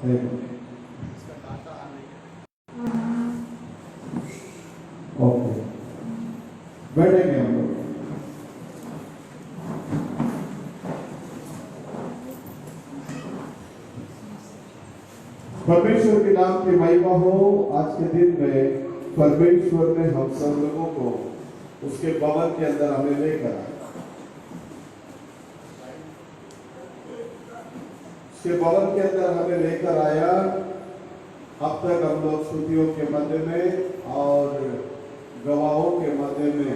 Okay, बैठेंगे हम लोग। परमेश्वर के नाम की महिमा हो। आज के दिन में परमेश्वर ने हम सब लोगों को उसके भवन के अंदर हमें लेकर आया। उसके भवन के अंदर हमें लेकर आया। अब तक हम लोग स्तुतियों के मध्य में और गवाहों के मध्य में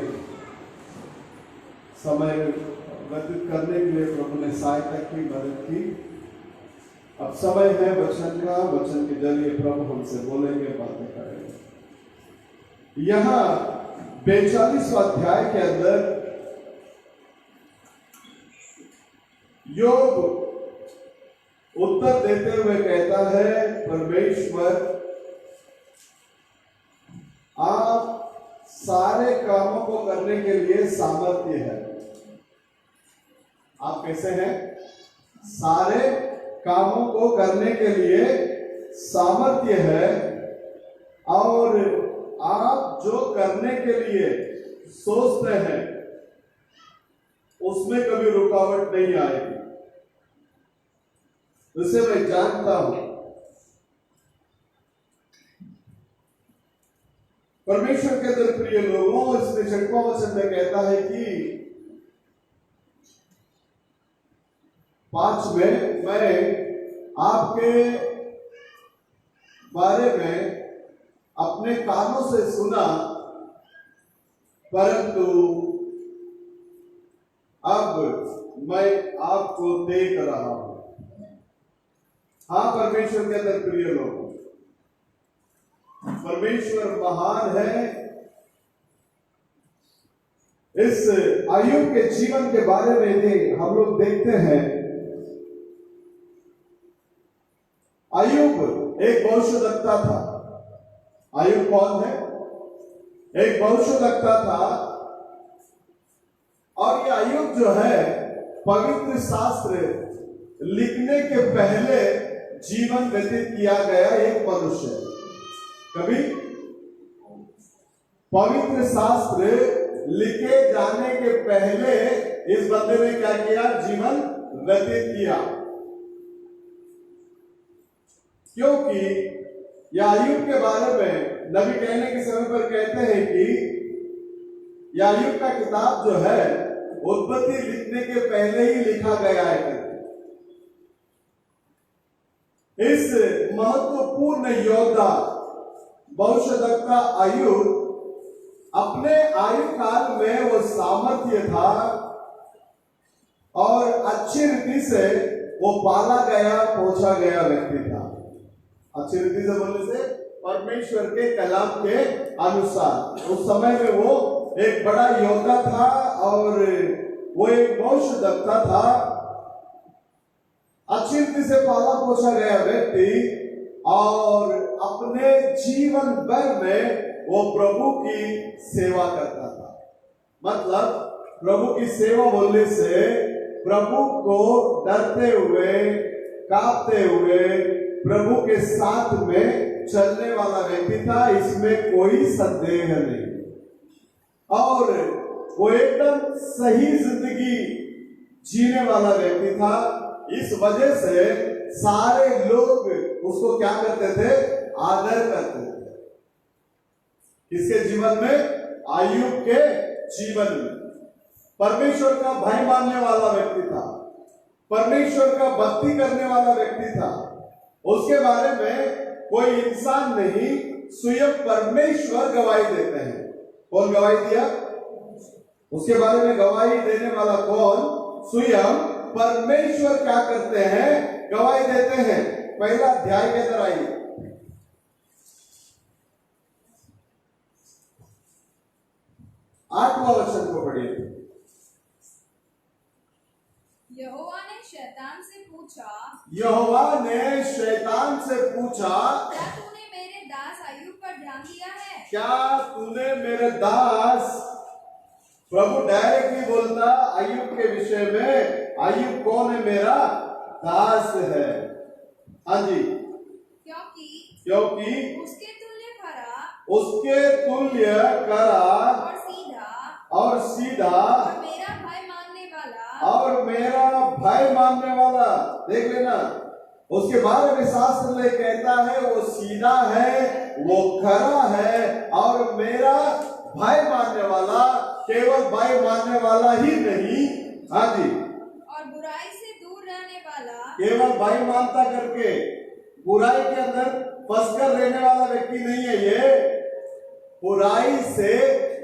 समय व्यतीत करने के लिए प्रभु ने सहायता की, मदद की। अब समय है वचन का। वचन के जरिए प्रभु हमसे बोलेंगे, बातें करेंगे। यहां 42वां अध्याय के अंदर योग उत्तर देते हुए कहता है, परमेश्वर आप सारे कामों को करने के लिए सामर्थ्य है। आप कैसे हैं? सारे कामों को करने के लिए सामर्थ्य है, और आप जो करने के लिए सोचते हैं उसमें कभी रुकावट नहीं आएगी। उसे मैं जानता हूं। परमेश्वर के अंदर प्रिय लोगों, इसमें 6वां वचन में कहता है कि 5 में मैं आपके बारे में अपने कानों से सुना, परंतु अब मैं आपको देख रहा हूं। हाँ, परमेश्वर के अंदर प्रिय लोग, परमेश्वर महान है। इस अय्यूब के जीवन के बारे में हम लोग देखते हैं। अय्यूब एक भविष्यद्वक्ता था। अय्यूब कौन है? एक भविष्यद्वक्ता था। और ये अय्यूब जो है, पवित्र शास्त्र लिखने के पहले जीवन व्यतीत किया गया एक मनुष्य। कभी पवित्र शास्त्र लिखे जाने के पहले इस बंदे ने क्या किया? जीवन व्यतीत किया। क्योंकि यह अय्यूब के बारे में नबी कहने के समय पर कहते हैं कि यह अय्यूब का किताब जो है उत्पत्ति लिखने के पहले ही लिखा गया है। इस महत्वपूर्ण योद्धा भविष्यद्वक्ता अय्यूब अपने आयु काल में वो सामर्थ्य था और अच्छी रीति से वो पाला गया, पोछा गया व्यक्ति था। अच्छी रीति से बोलने से परमेश्वर के कलाम के अनुसार उस समय में वो एक बड़ा योद्धा था और वो एक भविष्यद्वक्ता था। अच्छी रीति से पाला पोछा गया व्यक्ति, और अपने जीवन भर में वो प्रभु की सेवा करता था। मतलब प्रभु की सेवा बोलने से प्रभु को डरते हुए, कांपते हुए प्रभु के साथ में चलने वाला व्यक्ति था। इसमें कोई संदेह नहीं। और वो एकदम सही जिंदगी जीने वाला व्यक्ति था। इस वजह से सारे लोग उसको क्या करते थे? आदर करते थे। किसके जीवन में? अय्यूब के जीवन में। परमेश्वर का भय मानने वाला व्यक्ति था, परमेश्वर का भक्ति करने वाला व्यक्ति था। उसके बारे में कोई इंसान नहीं, स्वयं परमेश्वर गवाही देते हैं। कौन गवाही दिया? उसके बारे में गवाही देने वाला कौन? स्वयं परमेश्वर क्या करते हैं? गवाही देते हैं। पहला अध्याय के अंदर आइए। आठवां वचन को पढ़िए। यहोवा ने शैतान से पूछा, क्या तूने मेरे दास अय्यूब पर ध्यान दिया है? क्या तूने मेरे दास, प्रभु डायरेक्टली बोलता अय्यूब के विषय में। अय्यूब कौन है? मेरा दास है। हाँ जी, क्योंकि उसके तुल्य खरा उसके तुल्य करा और सीधा और मेरा भय मानने वाला। देख लेना, उसके बारे में शास्त्र में कहता है वो सीधा है, वो खरा है और मेरा भय मानने वाला। केवल भय मानने वाला ही नहीं, हाँ जी, और बुराई से दूर रहने वाला। केवल भय मानता करके बुराई के अंदर फंसकर रहने वाला व्यक्ति नहीं है ये, बुराई से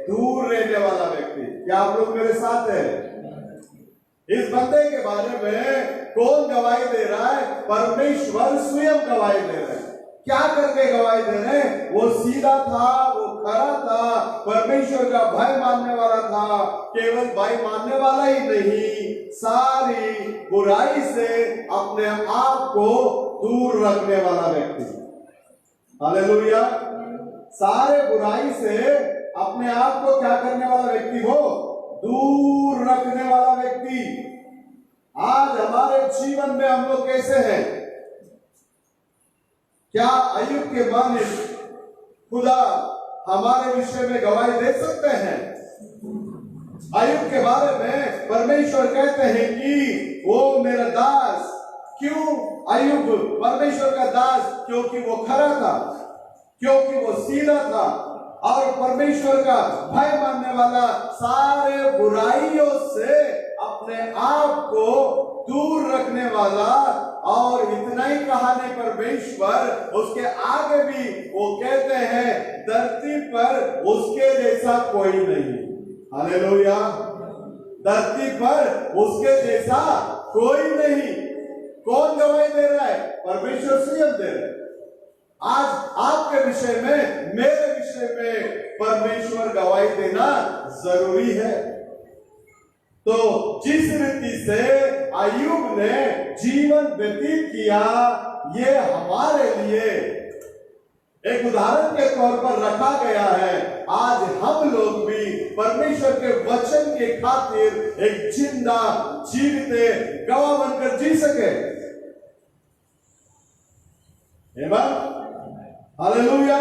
दूर रहने वाला व्यक्ति। क्या आप लोग मेरे साथ है? इस बंदे के बारे में कौन गवाही दे रहा है? परमेश्वर स्वयं गवाही दे रहे हैं। क्या करके गवाही दे रहे हैं? वो सीधा था, वो खरा था, परमेश्वर का भय मानने वाला था। केवल भय मानने वाला ही नहीं, सारी बुराई से अपने आप को दूर रखने वाला व्यक्ति। हालेलुया। सारे बुराई से अपने आप को क्या करने वाला व्यक्ति? हो दूर रखने वाला व्यक्ति। आज हमारे जीवन में हम लोग कैसे हैं? क्या अय्यूब के माने खुदा हमारे विषय में गवाही दे सकते हैं? अय्यूब के बारे में परमेश्वर कहते हैं कि वो मेरा दास। क्यों अय्यूब परमेश्वर का दास? क्योंकि वो खरा था, क्योंकि वो सीधा था और परमेश्वर का भय मानने वाला, सारे बुराइयों से अपने आप को दूर रखने वाला। और इतना ही कहा नहीं परमेश्वर, उसके आगे भी वो कहते हैं धरती पर उसके जैसा कोई नहीं। हालेलुया। धरती पर उसके जैसा कोई नहीं। कौन गवाही दे रहा है? परमेश्वर स्वयं दे रहा है। आज आपके विषय में, मेरे विषय में परमेश्वर गवाही देना जरूरी है। तो जिस रीति से अय्यूब ने जीवन व्यतीत किया, ये हमारे लिए एक उदाहरण के तौर पर रखा गया है। आज हम लोग भी परमेश्वर के वचन के खातिर एक जिंदा जीवित गवाह बनकर जी सके। हालेलुया।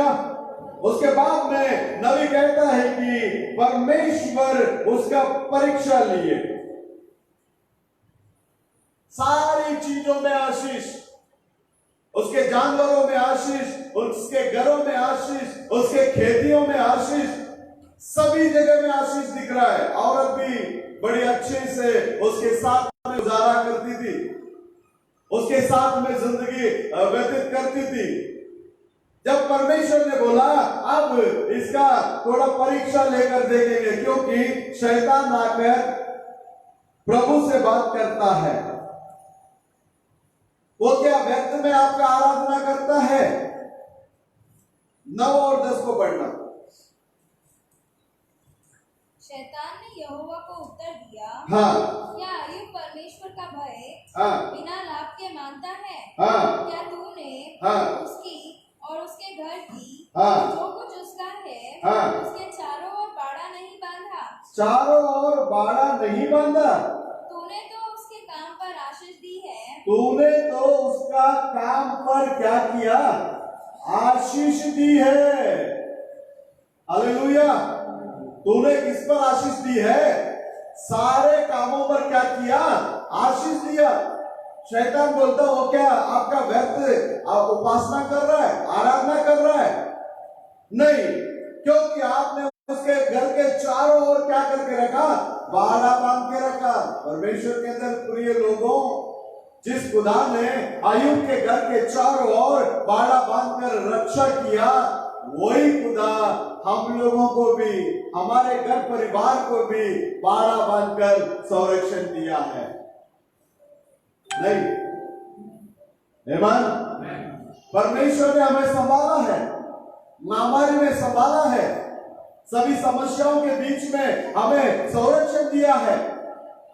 उसके बाद में नबी कहता है कि परमेश्वर उसका परीक्षा लिए। सारी चीजों में आशीष, उसके जानवरों में आशीष, उसके घरों में आशीष, उसके खेतियों में आशीष, सभी जगह में आशीष दिख रहा है। औरत भी बड़ी अच्छे से उसके साथ में गुजारा करती थी, उसके साथ में जिंदगी व्यतीत करती थी। जब परमेश्वर ने बोला अब इसका थोड़ा परीक्षा लेकर देखेंगे, क्योंकि शैतान आकर प्रभु से बात करता है, वो क्या व्यर्थ में आपका आराधना करता है? 9 और 10 को पढ़ना। शैतान ने यहोवा को उत्तर दिया, हाँ, क्या अय्यूब परमेश्वर का भय हाँ, बिना लाभ के मानता है? हाँ, क्या तूने हाँ, उसकी और उसके घर की, हाँ, जो कुछ उसका है, हाँ, उसके चारों ओर बाड़ा नहीं बांधा? चारों ओर बाड़ा नहीं बांधा। तूने तो उसके काम पर आशीष दी है। तूने तो उसका काम पर क्या किया? आशीष दी है। हालेलुया। तूने किस पर आशीष दी है? सारे कामों पर क्या किया? आशीष दिया। शैतान बोलता हो क्या आपका व्यर्थ आप उपासना कर रहा है, आराधना कर रहा है? नहीं, क्योंकि आपने उसके घर के चारों ओर क्या करके रखा? बाड़ा बांध के रखा। परमेश्वर के अंदर प्रिय लोगों, जिस खुदा ने अय्यूब के घर के चारों ओर बाड़ा बांधकर रक्षा किया, वही खुदा हम लोगों को भी, हमारे घर परिवार को भी बाड़ा बांधकर संरक्षण दिया है। नहीं, परमेश्वर ने हमें संभाला है, महामारी में संभाला है, सभी समस्याओं के बीच में हमें संरक्षण दिया है।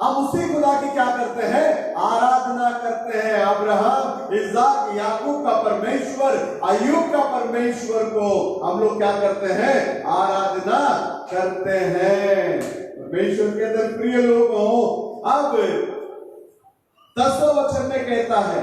हम उसी खुदा की क्या करते हैं? आराधना करते हैं। अब्राहम, इसहाक, याकूब का परमेश्वर, अय्यूब का परमेश्वर को हम लोग क्या करते हैं? आराधना करते हैं। परमेश्वर के अंदर प्रिय लोगों, अब 10वें वचन में कहता है,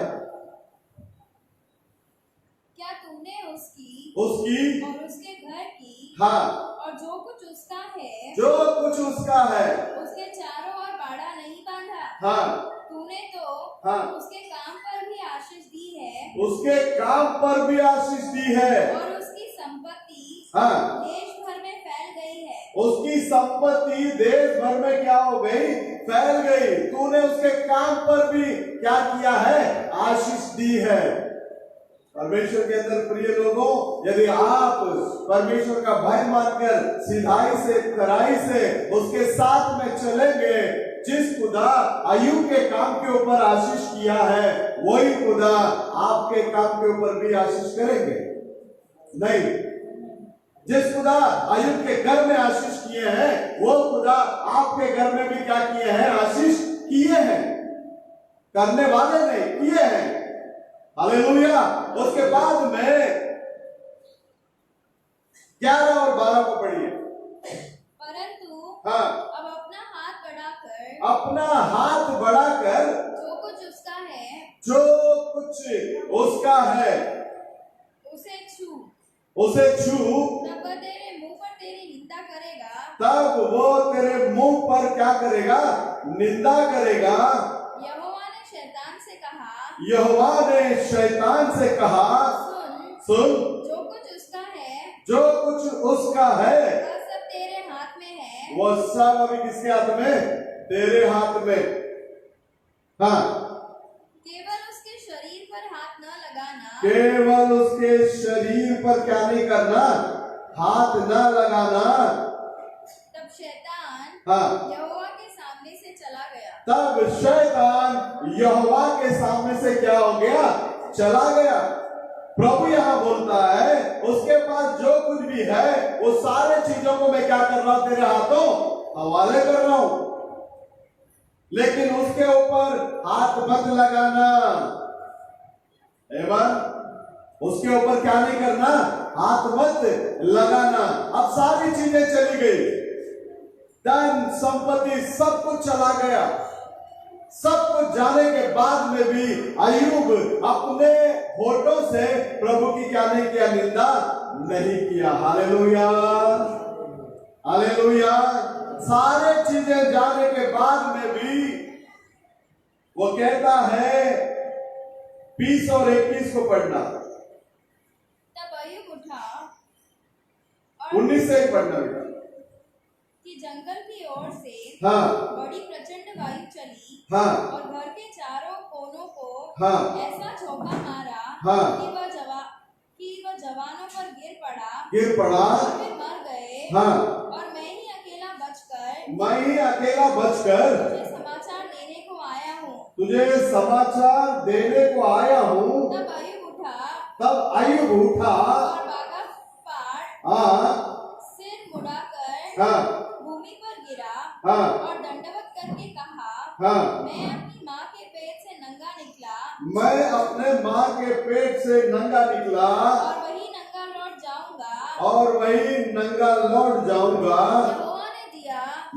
क्या तूने उसकी उसकी और उसके घर की हाँ और जो कुछ उसका है जो कुछ उसका है उसके चारों ओर बाड़ा नहीं बांधा। हाँ तूने तो हाँ उसके काम पर भी आशीष दी है उसके काम पर भी आशीष दी है और उसकी संपत्ति हाँ देश भर में फैल गई है। उसकी संपत्ति देश भर में क्या हो गई, फैल गई। तूने उसके काम पर भी क्या किया है, आशीष दी है। परमेश्वर के अंदर प्रिय लोगों, यदि आप परमेश्वर का भय मानकर सिधाई से खराई से उसके साथ में चलेंगे, जिस खुदा अय्यूब के काम के ऊपर आशीष किया है वही खुदा आपके काम के ऊपर भी आशीष करेंगे। नहीं, जिस खुदा अय्यूब के घर में आशीष किए हैं वो खुदा आपके घर में भी क्या किए हैं, आशीष किए हैं। करने वाले नहीं, किए हैं। हालेलुया। उसके बाद में 11 और 12 को पढ़िए। परंतु हाँ, अब अपना हाथ बढ़ाकर जो कुछ उसका है जो कुछ उसका है उसे छू, तब तब वह तेरे मुंह पर तेरी निंदा करेगा। वो तेरे मुंह पर क्या करेगा, निंदा करेगा। यहोवा ने शैतान से कहा सुन, जो कुछ उसका है वह सब तेरे हाथ में है। वो सब अभी किसके हाथ में, तेरे हाथ में। हाँ, केवल उसके शरीर पर हाथ न लगाना, केवल उसके शरीर पर क्या नहीं करना, हाथ न लगाना। तब शैतान हाँ, यहोवा के सामने से चला गया। तब शैतान यहोवा के सामने से क्या हो गया, चला गया। प्रभु यहाँ बोलता है उसके पास जो कुछ भी है वो सारे चीजों को मैं क्या कर रहा हूं, तेरे हाथों हवाले कर रहा हूं, लेकिन उसके ऊपर हाथ मत लगाना। एवं उसके ऊपर क्या नहीं करना, हाथ मत लगाना। अब सारी चीजें चली गई, धन संपत्ति सब कुछ चला गया। सब कुछ जाने के बाद में भी अय्यूब अपने होठों से प्रभु की क्या नहीं किया, निंदा नहीं किया। Hallelujah, hallelujah. सारे चीजें जाने के बाद में भी वो कहता है 20 और 21 को पढ़ना। तब अय्यूब उठा और 19 से ही पढ़ना बेटा। कि जंगल की ओर से हाँ, बड़ी प्रचंड वायु चली हाँ, और घर के चारों कोनों को हाँ, ऐसा झोंका मारा हाँ, कि वह जवानों पर गिर पड़ा और वे मर गए। हाँ, और मैं ही अकेला बचकर तुझे समाचार देने को आया हूँ। तब अय्यूब उठा और बागा फाड़ हाँ, सिर मुड़ाकर हाँ, भूमि पर गिरा हाँ, और दंडवत करके कहा, हाँ, मैं अपनी माँ के पेट से नंगा निकला मैं अपने माँ के पेट से नंगा निकला और वही नंगा लौट जाऊंगा। और वही नंगा लौट जाऊंगा।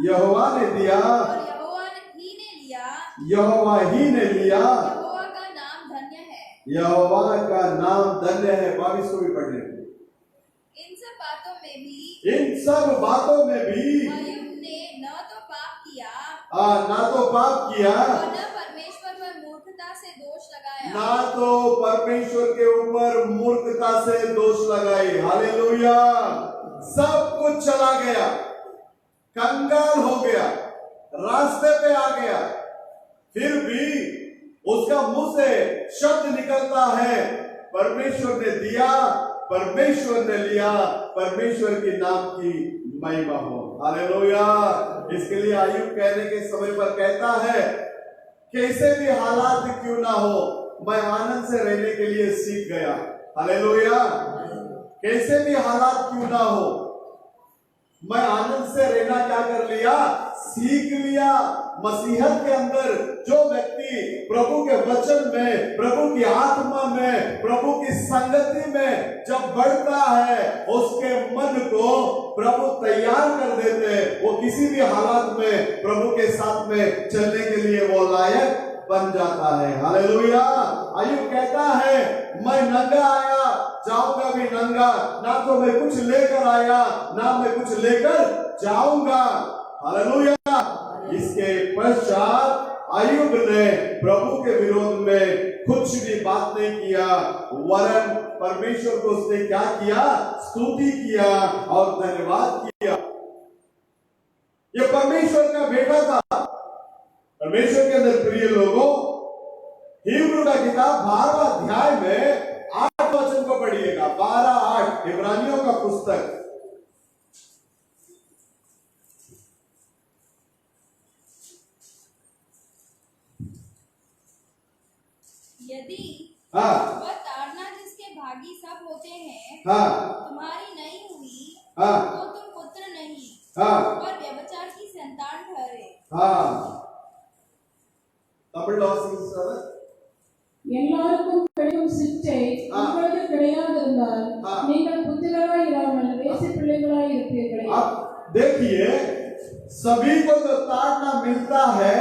यहोवा ने दिया और यहोवा ही ने लिया। यहोवा ही ने लिया। यहोवा का नाम धन्य है। यहोवा का नाम धन्य है। 22 को भी पढ़ने। इन सब बातों में भी अय्यूब ने न तो पाप किया ना तो पाप किया और न परमेश्वर पर मूर्खता से दोष लगाया। ना तो परमेश्वर के ऊपर मूर्खता से दोष लगाई। हालेलुया। सब कुछ चला गया, कंगाल हो गया, रास्ते पे आ गया, फिर भी उसका मुंह से शब्द निकलता है, परमेश्वर ने दिया, परमेश्वर ने लिया, परमेश्वर के नाम की महिमा हो। हालेलुया। इसके लिए अय्यूब कहने के समय पर कहता है, कैसे भी हालात क्यों ना हो, मैं आनंद से रहने के लिए सीख गया। हालेलुया। कैसे भी हालात क्यों ना हो, मैं आनंद से रहना क्या कर लिया, सीख लिया। मसीहत के अंदर जो व्यक्ति प्रभु के वचन में, प्रभु की आत्मा में, प्रभु की संगति में जब बढ़ता है, उसके मन को प्रभु तैयार कर देते हैं। वो किसी भी हालात में प्रभु के साथ में चलने के लिए वो लायक बन जाता है। हालेलुया। अय्यूब कहता है, मैं नंगा आया जाऊंगा भी नंगा, ना तो मैं कुछ लेकर आया ना मैं कुछ लेकर जाऊंगा। हालेलुया। इसके पश्चात अय्यूब ने प्रभु के विरोध में कुछ भी बात नहीं किया, वरन परमेश्वर को उसने क्या किया? स्तुति किया और धन्यवाद किया। ये परमेश्वर का बेटा था। परमेश्वर के अंदर प्रिय लोगों, हिब्रू का किताब 12वां अध्याय में 8 वचन को पढ़िएगा। 12:8 इब्रानियों का पुस्तक। यदि हाँ वह ताड़ना जिसके भागी सब होते हैं हाँ तुम्हारी नहीं हुई, हाँ तो तुम पुत्र नहीं हाँ और व्यभिचार की संतान ठहरे। हाँ தமிழ் வாசிங்க சார்। எல்லாருக்கும் கிடைக்கும் சிற்றை உங்களுக்கு கிடையாதிருந்தால் நீங்கள் புத்திரராய் இராமல் வேசி பிள்ளைகளாய் இருப்பீர்களே। आप देखिए, सभी को तो ताड़ना मिलता है,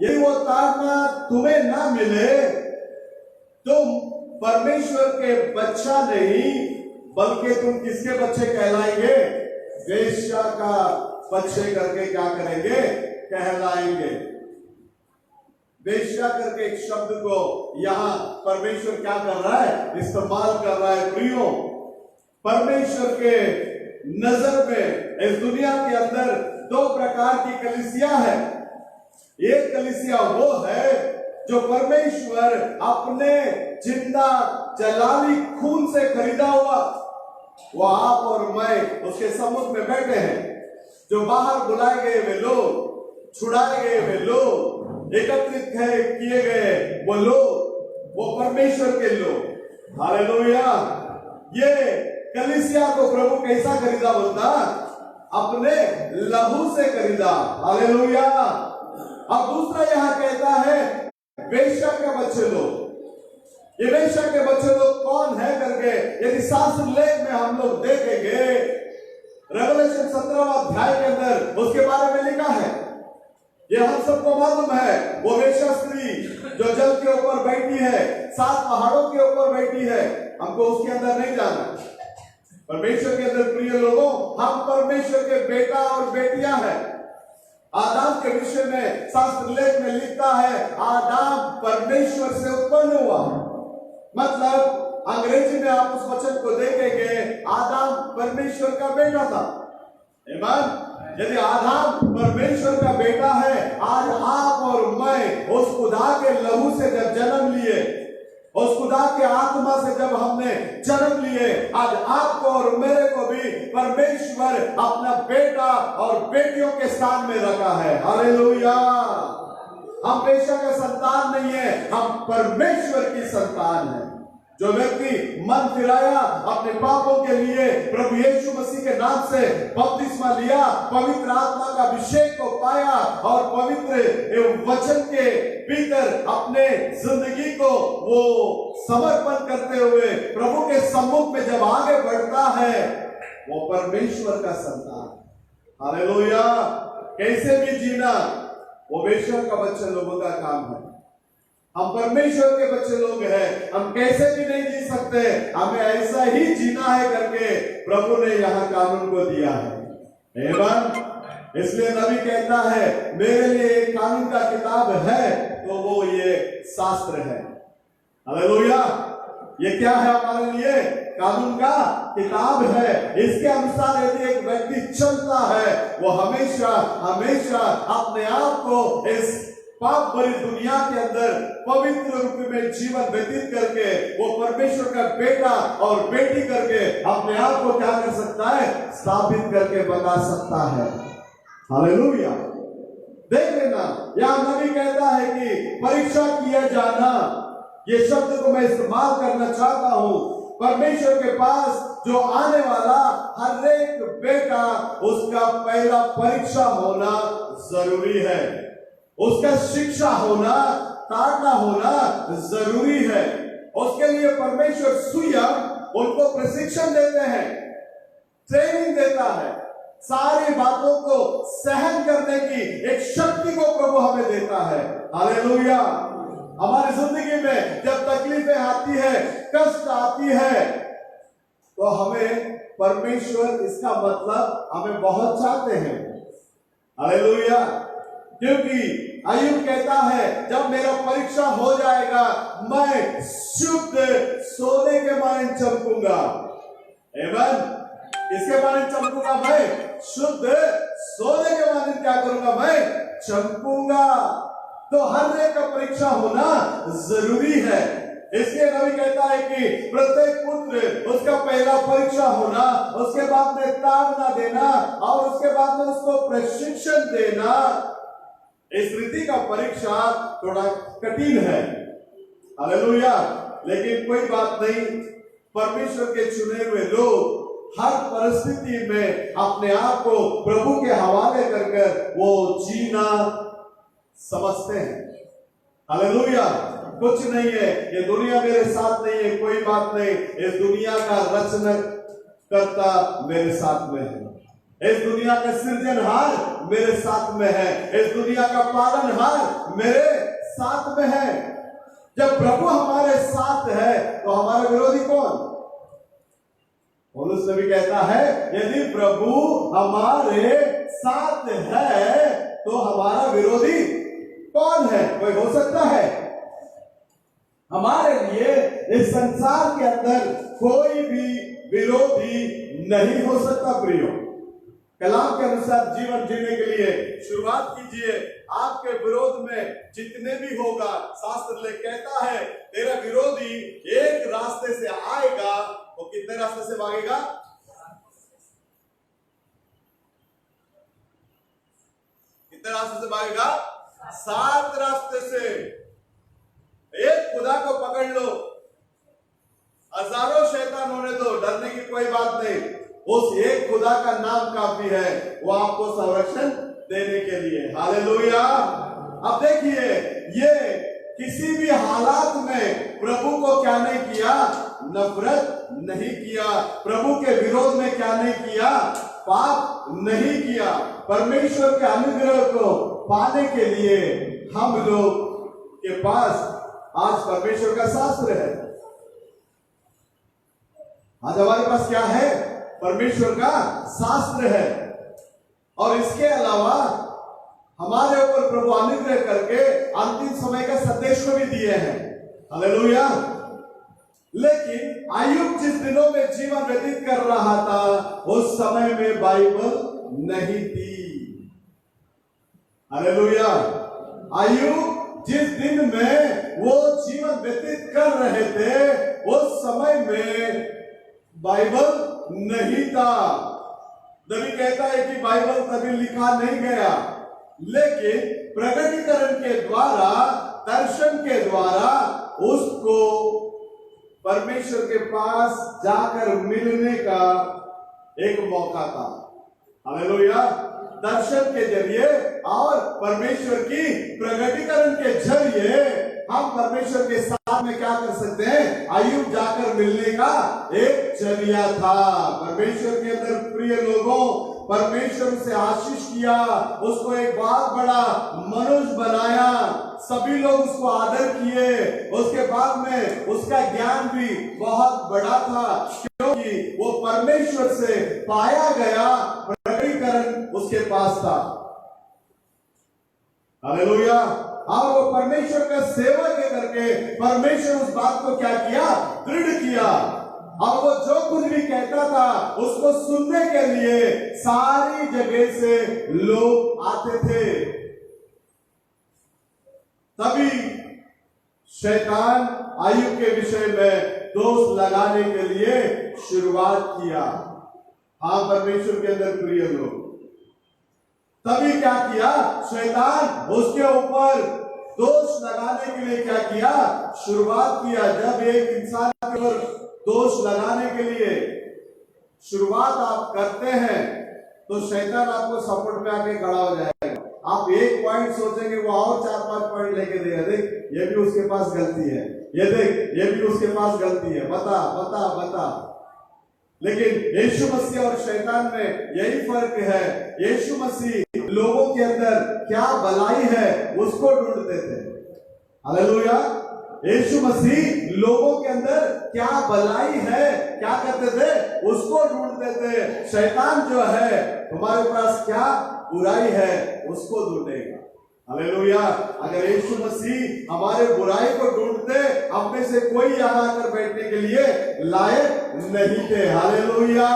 यदि वो ताड़ना तुम्हें ना मिले, तुम परमेश्वर के बच्चा नहीं बल्कि तुम किसके बच्चे कहलाएंगे? वेश्या का बच्चे करके क्या करेंगे? कहलाएंगे। वेश्या करके एक शब्द को यहां परमेश्वर क्या कर रहा है? इस्तेमाल कर रहा है। प्रियो, परमेश्वर के नजर में इस दुनिया के अंदर 2 प्रकार की कलीसिया है। एक कलीसिया वो है जो परमेश्वर अपने जिंदा जलाली खून से खरीदा हुआ, वो आप और मैं उसके सम्मुख में बैठे हैं। जो बाहर बुलाए गए वे लोग, छुड़ाए गए वे लोग, एकत्रित किए गए वो लोग, वो परमेश्वर के लोग। हालेलुया। ये कलीसिया को प्रभु कैसा खरीदा बोलता? अपने लहू से खरीदा। हालेलुया। अब दूसरा यहां कहता है वेश्या के बच्चे लोग। ये वेश्या के बच्चे लोग कौन है करके यदि शास्त्र लेख में हम लोग देखेंगे, रेवलेशन 17वां अध्याय के अंदर उसके बारे में लिखा है। ये हम सबको मालूम है, वो वेश्या स्त्री जो जल के ऊपर बैठी है, 7 पहाड़ों के ऊपर बैठी है। हमको उसके अंदर नहीं जाना। परमेश्वर के अंदर प्रिय लोगों, हम परमेश्वर के बेटा और बेटियां हैं। आदाम के विषय में शास्त्र लेख में लिखता है आदाम परमेश्वर से उत्पन्न हुआ। मतलब अंग्रेजी में आप उस वचन को देखेंगे, आदाम परमेश्वर का बेटा था। ईमान। यदि आदाम परमेश्वर का बेटा है, आज आप और मैं उस खुदा के लहू से जब जन्म लिए, उस खुदा के आत्मा से जब हमने जन्म लिए, आज आपको और मेरे को भी परमेश्वर अपना बेटा और बेटियों के स्थान में रखा है। हालेलुया। हम बेशक का संतान नहीं है, हम परमेश्वर की संतान है। जो व्यक्ति मन फिराया, अपने पापों के लिए प्रभु यीशु मसीह के नाम से बपतिस्मा लिया, पवित्र आत्मा का अभिषेक को पाया और पवित्र वचन के भीतर अपने जिंदगी को वो समर्पण करते हुए प्रभु के सम्मुख में जब आगे बढ़ता है, वो परमेश्वर का संतान। हालेलुया। कैसे भी जीना वो वेश्या का बच्चे लोगों का काम है। हम परमेश्वर के बच्चे लोग हैं, हम कैसे भी नहीं जी सकते, हमें ऐसा ही जीना है करके प्रभु ने यहाँ कानून को दिया है। आमीन। इसलिए नबी कहता है मेरे लिए एक कानून का किताब है तो वो ये शास्त्र है। हालेलुया। ये क्या है हमारे लिए? कानून का किताब है। इसके अनुसार यदि एक व्यक्ति चलता है, वो हमेशा हमेशा अपने आप को इस पाप भरी दुनिया के अंदर पवित्र रूप में जीवन व्यतीत करके वो परमेश्वर का बेटा और बेटी करके अपने आप को क्या कर सकता है? स्थापित करके बता सकता है। हालेलुया। देख लेना, यहां नबी कहता है कि परीक्षा किया जाना, ये शब्द को मैं इस्तेमाल करना चाहता हूं। परमेश्वर के पास जो आने वाला हर एक बेटा, उसका पहला परीक्षा होना जरूरी है, उसका शिक्षा होना, ताड़ना होना जरूरी है। उसके लिए परमेश्वर स्वयं उनको प्रशिक्षण देते हैं, ट्रेनिंग देता है, सारी बातों को सहन करने की एक शक्ति को प्रभु हमें देता है। हालेलुया। हमारी जिंदगी में जब तकलीफें आती है, कष्ट आती है, तो हमें परमेश्वर, इसका मतलब हमें बहुत चाहते हैं। हालेलुया। क्योंकि अय्यूब कहता है जब मेरा परीक्षा हो जाएगा मैं शुद्ध सोने के माने चमकूंगा। आमीन। किसके माने चमकूंगा? मैं शुद्ध सोने के माने क्या करूंगा? मैं चमकूंगा। तो हर एक का परीक्षा होना जरूरी है। इसलिए नबी कहता है कि प्रत्येक पुत्र उसका पहला परीक्षा होना, उसके बाद में ताड़ना देना और उसके बाद में उसको प्रशिक्षण देना। इस रीति का परीक्षा थोड़ा कठिन है। हालेलुया। लेकिन कोई बात नहीं, परमेश्वर के चुने हुए लोग हर परिस्थिति में अपने आप को प्रभु के हवाले कर वो जीना समझते हैं। हालेलुया। कुछ नहीं है, ये दुनिया मेरे साथ नहीं है, कोई बात नहीं, इस दुनिया का रचना करता मेरे साथ में है, इस दुनिया का सृजनहार मेरे साथ में है, इस दुनिया का पालनहार मेरे साथ में है। जब प्रभु हमारे साथ है तो हमारा विरोधी कौन? पौलुस नबी कहता है यदि प्रभु हमारे साथ है तो हमारा विरोधी कौन है? कोई हो सकता है? हमारे लिए इस संसार के अंदर कोई भी विरोधी नहीं हो सकता। प्रियो, कलाम के अनुसार जीवन जीने के लिए शुरुआत कीजिए। आपके विरोध में जितने भी होगा, शास्त्र कहता है तेरा विरोधी एक रास्ते से आएगा, वो कितने रास्ते से भागेगा? कितने रास्ते से भागेगा? 7 रास्ते से। एक खुदा को पकड़ लो, हजारों शैतान होने दो, डरने की कोई बात नहीं। उस एक खुदा का नाम काफी है, वो आपको संरक्षण देने के लिए। हालेलुया। अब देखिए, ये किसी भी हालात में प्रभु को क्या नहीं किया? नफरत नहीं किया। प्रभु के विरोध में क्या नहीं किया? पाप नहीं किया। परमेश्वर के अनुग्रह को पाने के लिए हम लोग के पास आज परमेश्वर का शास्त्र है। आज हमारे पास क्या है? परमेश्वर का शास्त्र है। और इसके अलावा हमारे ऊपर प्रभु अनुग्रह करके अंतिम समय का संदेश को भी दिए हैं। हालेलुया। लेकिन अय्यूब जिस दिनों में जीवन व्यतीत कर रहा था, उस समय में बाइबल नहीं थी। हालेलुया। अय्यूब जिस दिन में वो जीवन व्यतीत कर रहे थे, उस समय में बाइबल नहीं था। नबी कहता है कि बाइबल कभी लिखा नहीं गया, लेकिन प्रकटीकरण के द्वारा, दर्शन के द्वारा उसको परमेश्वर के पास जाकर मिलने का एक मौका था। हालेलुया। दर्शन के जरिए और परमेश्वर की प्रकटीकरण के जरिए हम परमेश्वर के साथ में क्या कर सकते हैं? अय्यूब जाकर मिलने का एक जरिया था। परमेश्वर के अंदर प्रिय लोगों, परमेश्वर से आशीष किया, उसको एक बहुत बड़ा मनुष्य बनाया, सभी लोग उसको आदर किए। उसके बाद में उसका ज्ञान भी बहुत बड़ा था, क्योंकि वो परमेश्वर से पाया गया प्रकटीकरण उसके पास था। हालेलुया। और वो परमेश्वर का सेवा के करके परमेश्वर उस बात को क्या किया? दृढ़ किया। और वो जो कुछ भी कहता था उसको सुनने के लिए सारी जगह से लोग आते थे। तभी शैतान अय्यूब के विषय में दोष लगाने के लिए शुरुआत किया। हाँ परमेश्वर के अंदर प्रिय लोग, तभी क्या किया? शैतान उसके ऊपर दोष लगाने के लिए क्या किया? शुरुआत किया। जब एक इंसान के ऊपर दोष लगाने के लिए शुरुआत आप करते हैं तो शैतान आपको सपोर्ट में आके खड़ा हो जाएगा। आप एक पॉइंट सोचेंगे, वो और 4-5 पॉइंट लेके देगा। देख ये भी उसके पास गलती है, ये देख ये भी उसके पास गलती है, बता बता बता। लेकिन यीशु मसीह और शैतान में यही फर्क है। यीशु मसीह लोगों के अंदर क्या भलाई है उसको ढूंढते थे। हालेलुया। यीशु मसीह लोगों के अंदर क्या भलाई है, क्या करते थे, उसको ढूंढते थे। शैतान जो है तुम्हारे पास क्या बुराई है, उसको ढूंढेगा। हालेलुया। अगर यीशु मसीह हमारे बुराई को ढूंढते, हम में से कोई यहाँ आकर बैठने के लिए लायक नहीं थे। हालेलुया।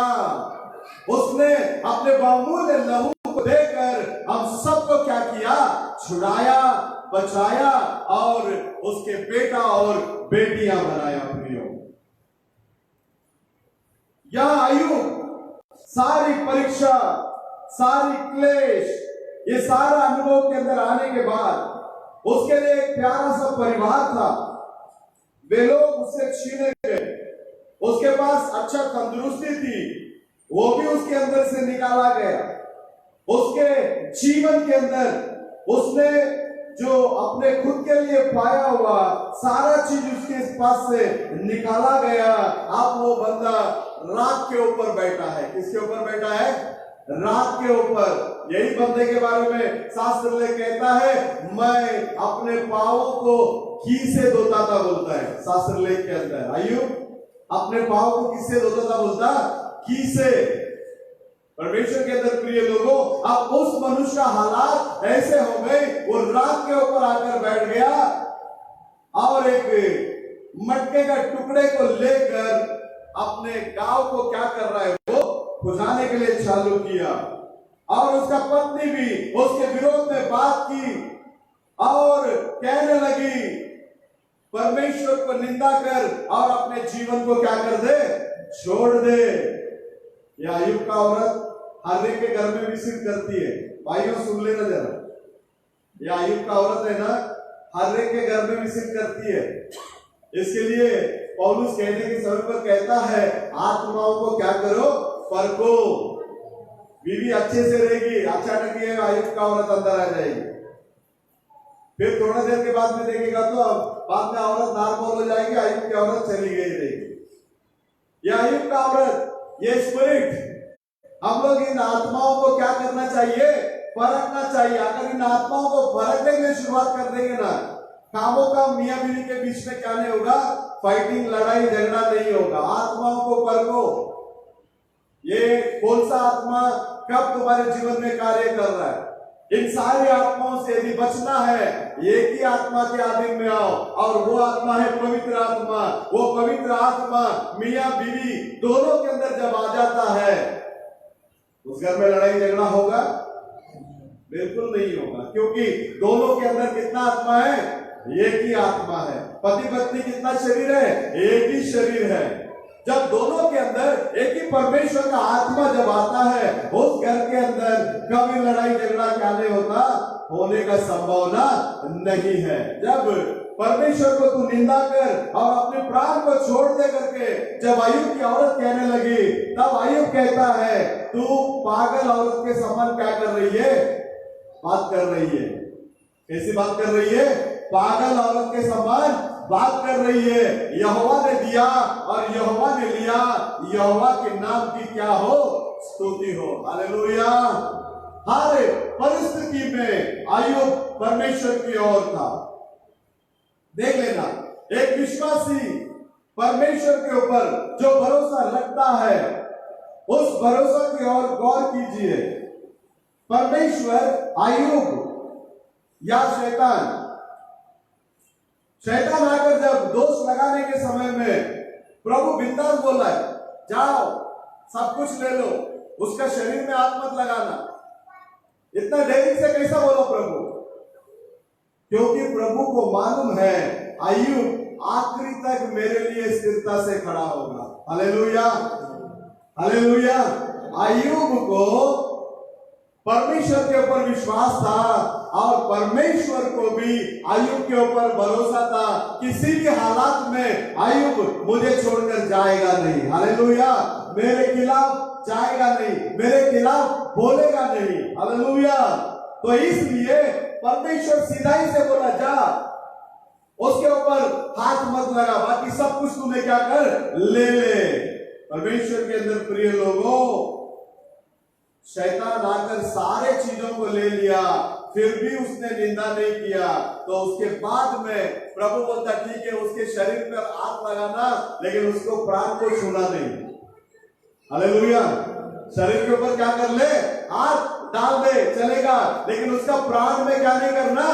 उसने अपने बहुमूल्य लहू को देकर हम सबको क्या किया, छुड़ाया, बचाया और उसके बेटा और बेटियां बनाया। प्रियो, यह अय्यूब सारी परीक्षा, सारी क्लेश, ये सारा अनुभव के अंदर आने के बाद उसके लिए एक प्यारा सा परिवार था। वे लोग उससे छीने गए। उसके पास अच्छा तंदुरुस्ती थी, वो भी उसके अंदर से निकाला गया। उसके जीवन के अंदर उसने जो अपने खुद के लिए पाया हुआ सारा चीज उसके पास से निकाला गया। अब वो बंदा रात के ऊपर बैठा है। किसके ऊपर बैठा है? रात के ऊपर। यही बंदे के बारे में शास्त्र लेख कहता है, मैं अपने पांवों को घी से धोता था, बोलता है शास्त्र लेख के अंदर। अय्यूब अपने पांव को किससे धोता था, बोलता घी से। परमेश्वर के अंदर प्रिय लोगों, अब उस मनुष्य का हालात ऐसे हो गए, वो रात के ऊपर आकर बैठ गया और एक मटके का टुकड़े को लेकर अपने गांव को क्या कर रहा है, वो बुझाने के लिए चालू किया। और उसका पत्नी भी उसके विरोध में बात की और कहने लगी, परमेश्वर को निंदा कर और अपने जीवन को क्या कर दे, छोड़ दे। यह अय्यूब का औरत हर एक के घर में विसित करती है। भाइयों सुन लेना जरा, यह अय्यूब का औरत है ना, हर एक के घर में विसित करती है। इसके लिए पौलुस कहने के समय पर कहता है, आत्माओं को क्या करो, परखो। बीवी अच्छे से रहेगी, अचानक ये अय्यूब का औरत अंदर आ जाएगी। फिर थोड़ा देर के बाद में देखेगा तो बाद में औरत नॉर्मल हो जाएगी, अय्यूब की औरत चली गई रहेगी। यह अय्यूब का औरत, ये स्पिरिट, हम लोग इन आत्माओं को क्या करना चाहिए, परखना चाहिए। अगर इन आत्माओं को परखने के लिए शुरुआत कर देंगे ना, कामों का मियां बीवी के बीच में क्या नहीं होगा, फाइटिंग, लड़ाई झगड़ा नहीं होगा। आत्माओं को परखो, ये कौन सा आत्मा कब तुम्हारे जीवन में कार्य कर रहा है। इन सारी आत्माओं से यदि बचना है, एक ही आत्मा के अधीन में आओ, और वो आत्मा है पवित्र आत्मा। वो पवित्र आत्मा मियां बीवी दोनों के अंदर जब आ जाता है, उस घर में लड़ाई झगड़ा होगा? बिल्कुल नहीं होगा, क्योंकि दोनों के अंदर कितना आत्मा है, एक ही आत्मा है। पति पत्नी कितना शरीर है, एक ही शरीर है। जब दोनों के अंदर एक ही परमेश्वर का आत्मा जब आता है, उस घर के अंदर कभी लड़ाई झगड़ा क्या नहीं होता, होने का संभावना नहीं है। जब परमेश्वर को तू निंदा कर और अपने प्राण को छोड़ दे करके जब अय्यूब की औरत कहने लगी, तब अय्यूब कहता है, तू पागल औरत के समान क्या कर रही है, बात कर रही है। कैसी बात कर रही है? पागल औरत के समान बात कर रही है। यहोवा ने दिया और यहोवा ने लिया, यहोवा के नाम की क्या हो, स्तुति हो। हालेलुया। हर परिस्थिति में अय्यूब परमेश्वर की ओर था। देख लेना, एक विश्वासी परमेश्वर के ऊपर जो भरोसा रखता है, उस भरोसा की ओर गौर कीजिए। परमेश्वर, अय्यूब या शैतान आकर जब दोष लगाने के समय में प्रभु बिंदास बोला है, जाओ सब कुछ ले लो, उसका शरीर में हाथ मत लगाना। इतना देरी से कैसा बोला प्रभु? क्योंकि प्रभु को मालूम है अय्यूब आखिरी तक मेरे लिए स्थिरता से खड़ा होगा। Hallelujah, hallelujah. अय्यूब को परमेश्वर के ऊपर विश्वास था और परमेश्वर को भी अय्यूब के ऊपर भरोसा था। किसी भी हालात में अय्यूब मुझे छोड़कर जाएगा नहीं। हालेलुया। मेरे खिलाफ जाएगा नहीं, मेरे खिलाफ बोलेगा नहीं। हालेलुया। तो इसलिए परमेश्वर सीधाई से बोला, जा उसके ऊपर हाथ मत लगा, बाकी सब कुछ तूने क्या कर, ले ले। परमेश्वर के अंदर प्रिय लोगों, शैतान आकर सारे चीजों को ले लिया, फिर भी उसने निंदा नहीं किया, तो उसके बाद में प्रभु बोलता ठीक है उसके शरीर पर हाथ लगाना, लेकिन उसको प्राण को छूना नहीं। हालेलुया। शरीर के ऊपर क्या कर ले, हाथ डाल दे, चलेगा, लेकिन उसका प्राण में क्या नहीं करना,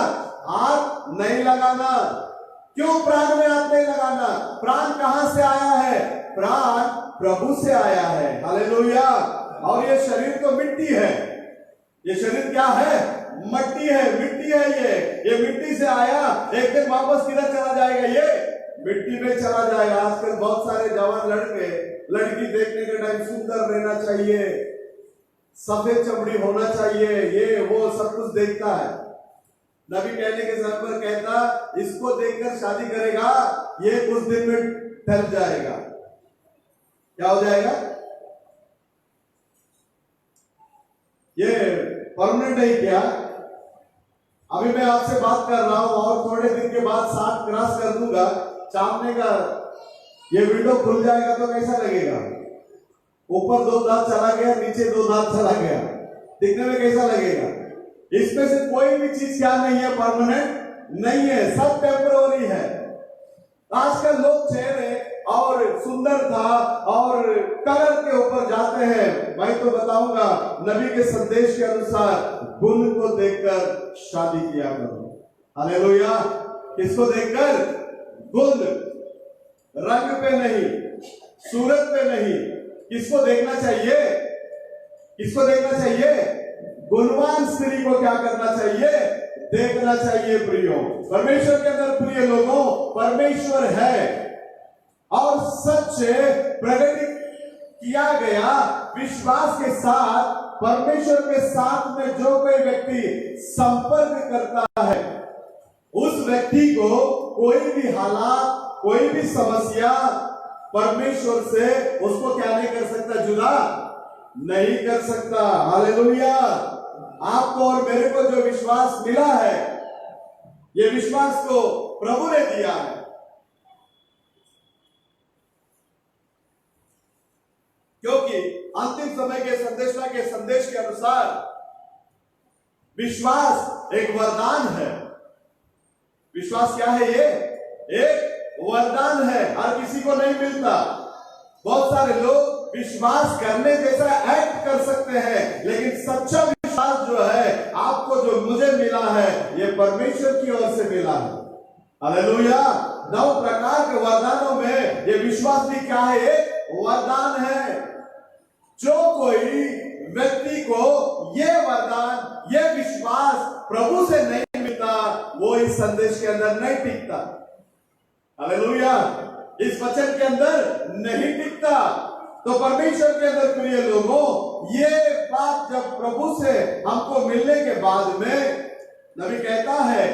हाथ नहीं लगाना। क्यों प्राण में हाथ नहीं लगाना? प्राण कहां से आया है? प्राण प्रभु से आया है। हालेलुया। और ये शरीर तो मिट्टी है, ये शरीर क्या है? मट्टी है, मिट्टी है। ये मिट्टी से आया, एक दिन वापस किधर चला जाएगा? ये मिट्टी में चला जाएगा। आजकल बहुत सारे जवान लड़के लड़की देखने के टाइम सुंदर रहना चाहिए, सफेद चमड़ी होना चाहिए, ये वो सब कुछ देखता है। नबी कहने के समय पर कहता इसको देखकर शादी करेगा, ये कुछ दिन में ढल जाएगा। क्या हो जाएगा? ये परमानेंट है क्या? अभी मैं आपसे बात कर रहा हूं और थोड़े दिन के बाद 60 क्रॉस कर दूंगा, सामने का ये विंडो खुल जाएगा तो कैसा लगेगा? ऊपर 2 दांत चला गया, नीचे 2 दांत चला गया, दिखने में कैसा लगेगा? इसमें से कोई भी चीज क्या नहीं है, परमानेंट नहीं है, सब टेम्पररी है। आजकल लोग चेहरे और सुंदरता और कलर के ऊपर जाते हैं। मैं तो बताऊंगा नबी के संदेश के अनुसार गुण को देखकर शादी किया करो। हालेलुया। किसको देखकर? गुण, रंग पे नहीं, सूरत पे नहीं। किसको देखना चाहिए? किसको देखना चाहिए? गुणवान स्त्री को क्या करना चाहिए? देखना चाहिए। प्रियो, परमेश्वर के अंदर प्रिय लोगों, परमेश्वर है और सच प्रकट किया गया विश्वास के साथ। परमेश्वर के साथ में जो कोई व्यक्ति संपर्क करता है, उस व्यक्ति को कोई भी हालात, कोई भी समस्या परमेश्वर से उसको क्या नहीं कर सकता? जुदा नहीं कर सकता। हालेलुया। आपको और मेरे को जो विश्वास मिला है, ये विश्वास को प्रभु ने दिया है। क्योंकि अंतिम समय के संदेशना के संदेश के अनुसार विश्वास एक वरदान है। विश्वास क्या है? ये एक वरदान है, हर किसी को नहीं मिलता। बहुत सारे लोग विश्वास करने जैसा एक्ट कर सकते हैं, लेकिन सच्चा विश्वास जो है, आपको जो मुझे मिला है, ये परमेश्वर की ओर से मिला है। हालेलुया। 9 प्रकार के वरदानों में ये विश्वास भी क्या है? एक वरदान है। जो कोई व्यक्ति को ये वरदान, ये विश्वास प्रभु से नहीं मिलता, वो इस संदेश के अंदर नहीं टिकता। हालेलुया। इस वचन के अंदर नहीं टिकता। तो परमेश्वर के अंदर प्रिय लोगों, ये बात जब प्रभु से हमको मिलने के बाद में नबी कहता है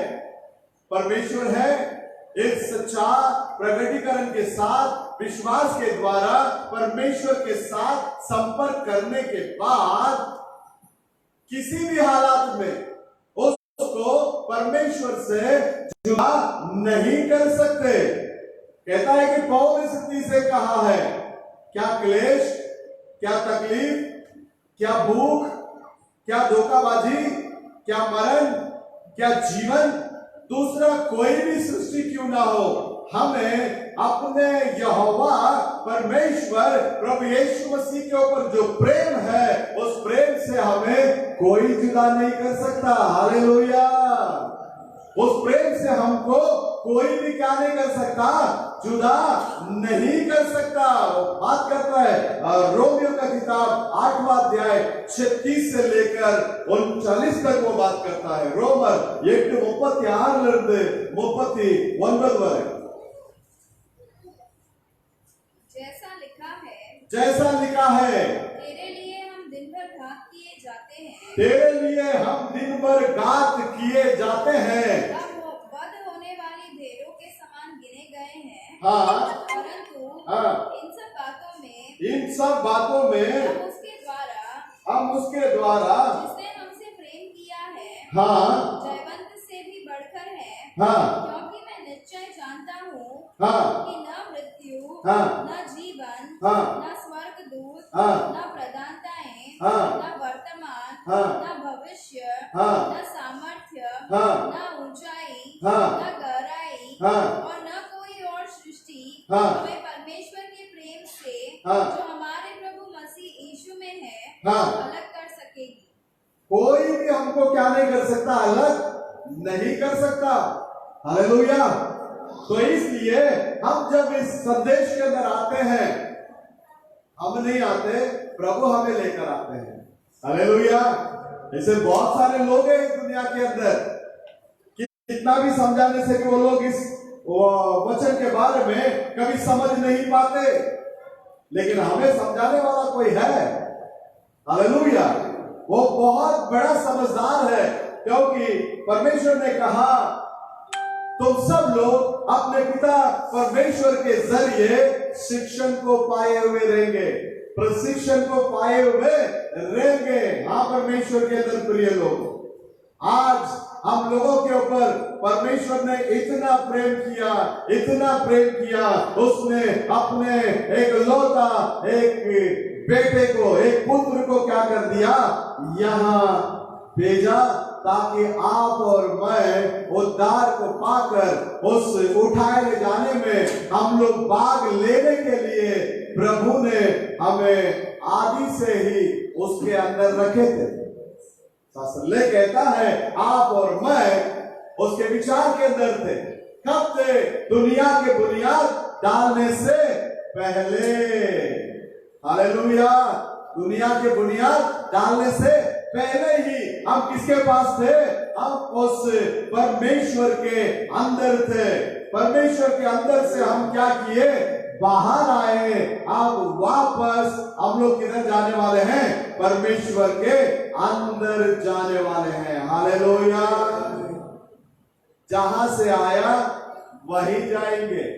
परमेश्वर है, एक सच्चा प्रकटीकरण के साथ विश्वास के द्वारा परमेश्वर के साथ संपर्क करने के बाद किसी भी हालात में उसको परमेश्वर से जुदा नहीं कर सकते। कहता है कि पौल इस रीति से कहा है, क्या क्लेश, क्या तकलीफ, क्या भूख, क्या धोखाबाजी, क्या मरण, क्या जीवन, दूसरा कोई भी सृष्टि क्यों ना हो, हमें अपने यहोवा परमेश्वर प्रभु यीशु मसीह के ऊपर जो प्रेम है, उस प्रेम से हमें कोई जुदा नहीं कर सकता। हालेलुया। उस प्रेम से हमको कोई भी क्या नहीं कर सकता? जुदा नहीं कर सकता। बात करता है रोमियो का किताब 8वां अध्याय 36 से लेकर 39 तक वो बात करता है। रोमर 1:36 39 वरे। जैसा लिखा है, तेरे लिए हम दिन भर घात किए जाते हैं, तेरे लिए हम दिन भर घात किए जाते हैं, वध होने वाली भेड़ों के समान गिने गए हैं। हाँ, परंतु इन सब बातों में हम उसके द्वारा जिसने हमसे प्रेम किया है, हाँ, जयवंत से भी बढ़कर है। हाँ, क्योंकि मैं निश्चय जानता हूँ हाँ, कि न मृत्यु, हाँ, न जीवन, हाँ, न स्वर्गदूत, हाँ, न प्रधानताएं, हाँ, न वर्तमान, हाँ, न भविष्य, हाँ, न सामर्थ्य, हाँ, न ऊंचाई, हाँ, न गहराई, हाँ, और न कोई और सृष्टि हाँ, हमें परमेश्वर के प्रेम से हाँ, जो हमारे प्रभु मसीह यीशु में है हाँ, अलग कर सकेगी। कोई भी हमको क्या नहीं कर सकता, अलग नहीं कर सकता। हालेलुया। तो इसलिए हम जब इस संदेश के अंदर आते हैं, हम नहीं आते, प्रभु हमें लेकर आते हैं। हालेलुया। ऐसे बहुत सारे लोग हैं इस दुनिया के अंदर, कितना भी समझाने से कि वो लोग इस वचन के बारे में कभी समझ नहीं पाते, लेकिन हमें समझाने वाला कोई है। हालेलुया। वो बहुत बड़ा समझदार है, क्योंकि परमेश्वर ने कहा तुम सब लोग अपने पिता परमेश्वर के जरिए शिक्षण को पाए हुए रहेंगे, प्रशिक्षण को पाए हुए रहेंगे। हाँ परमेश्वर के अंदर प्रिय लोग, आज हम लोगों के ऊपर परमेश्वर ने इतना प्रेम किया, इतना प्रेम किया, उसने अपने एक लौता एक बेटे को, एक पुत्र को क्या कर दिया, यहाँ भेजा, ताकि आप और मैं उद्धार को पाकर उस उठाए ले जाने में हम लोग भाग लेने के लिए प्रभु ने हमें आदि से ही उसके अंदर रखे थे। शास्त्र कहता है आप और मैं उसके विचार के अंदर थे। कब थे? दुनिया के बुनियाद डालने से पहले। हालेलुया। दुनिया के बुनियाद डालने से पहले ही हम किसके पास थे? हम उस परमेश्वर के अंदर थे। परमेश्वर के अंदर से हम क्या किए? बाहर आए। अब वापस हम लोग किधर जाने वाले हैं? परमेश्वर के अंदर जाने वाले हैं। हालेलुया। जहां से आया वहीं जाएंगे।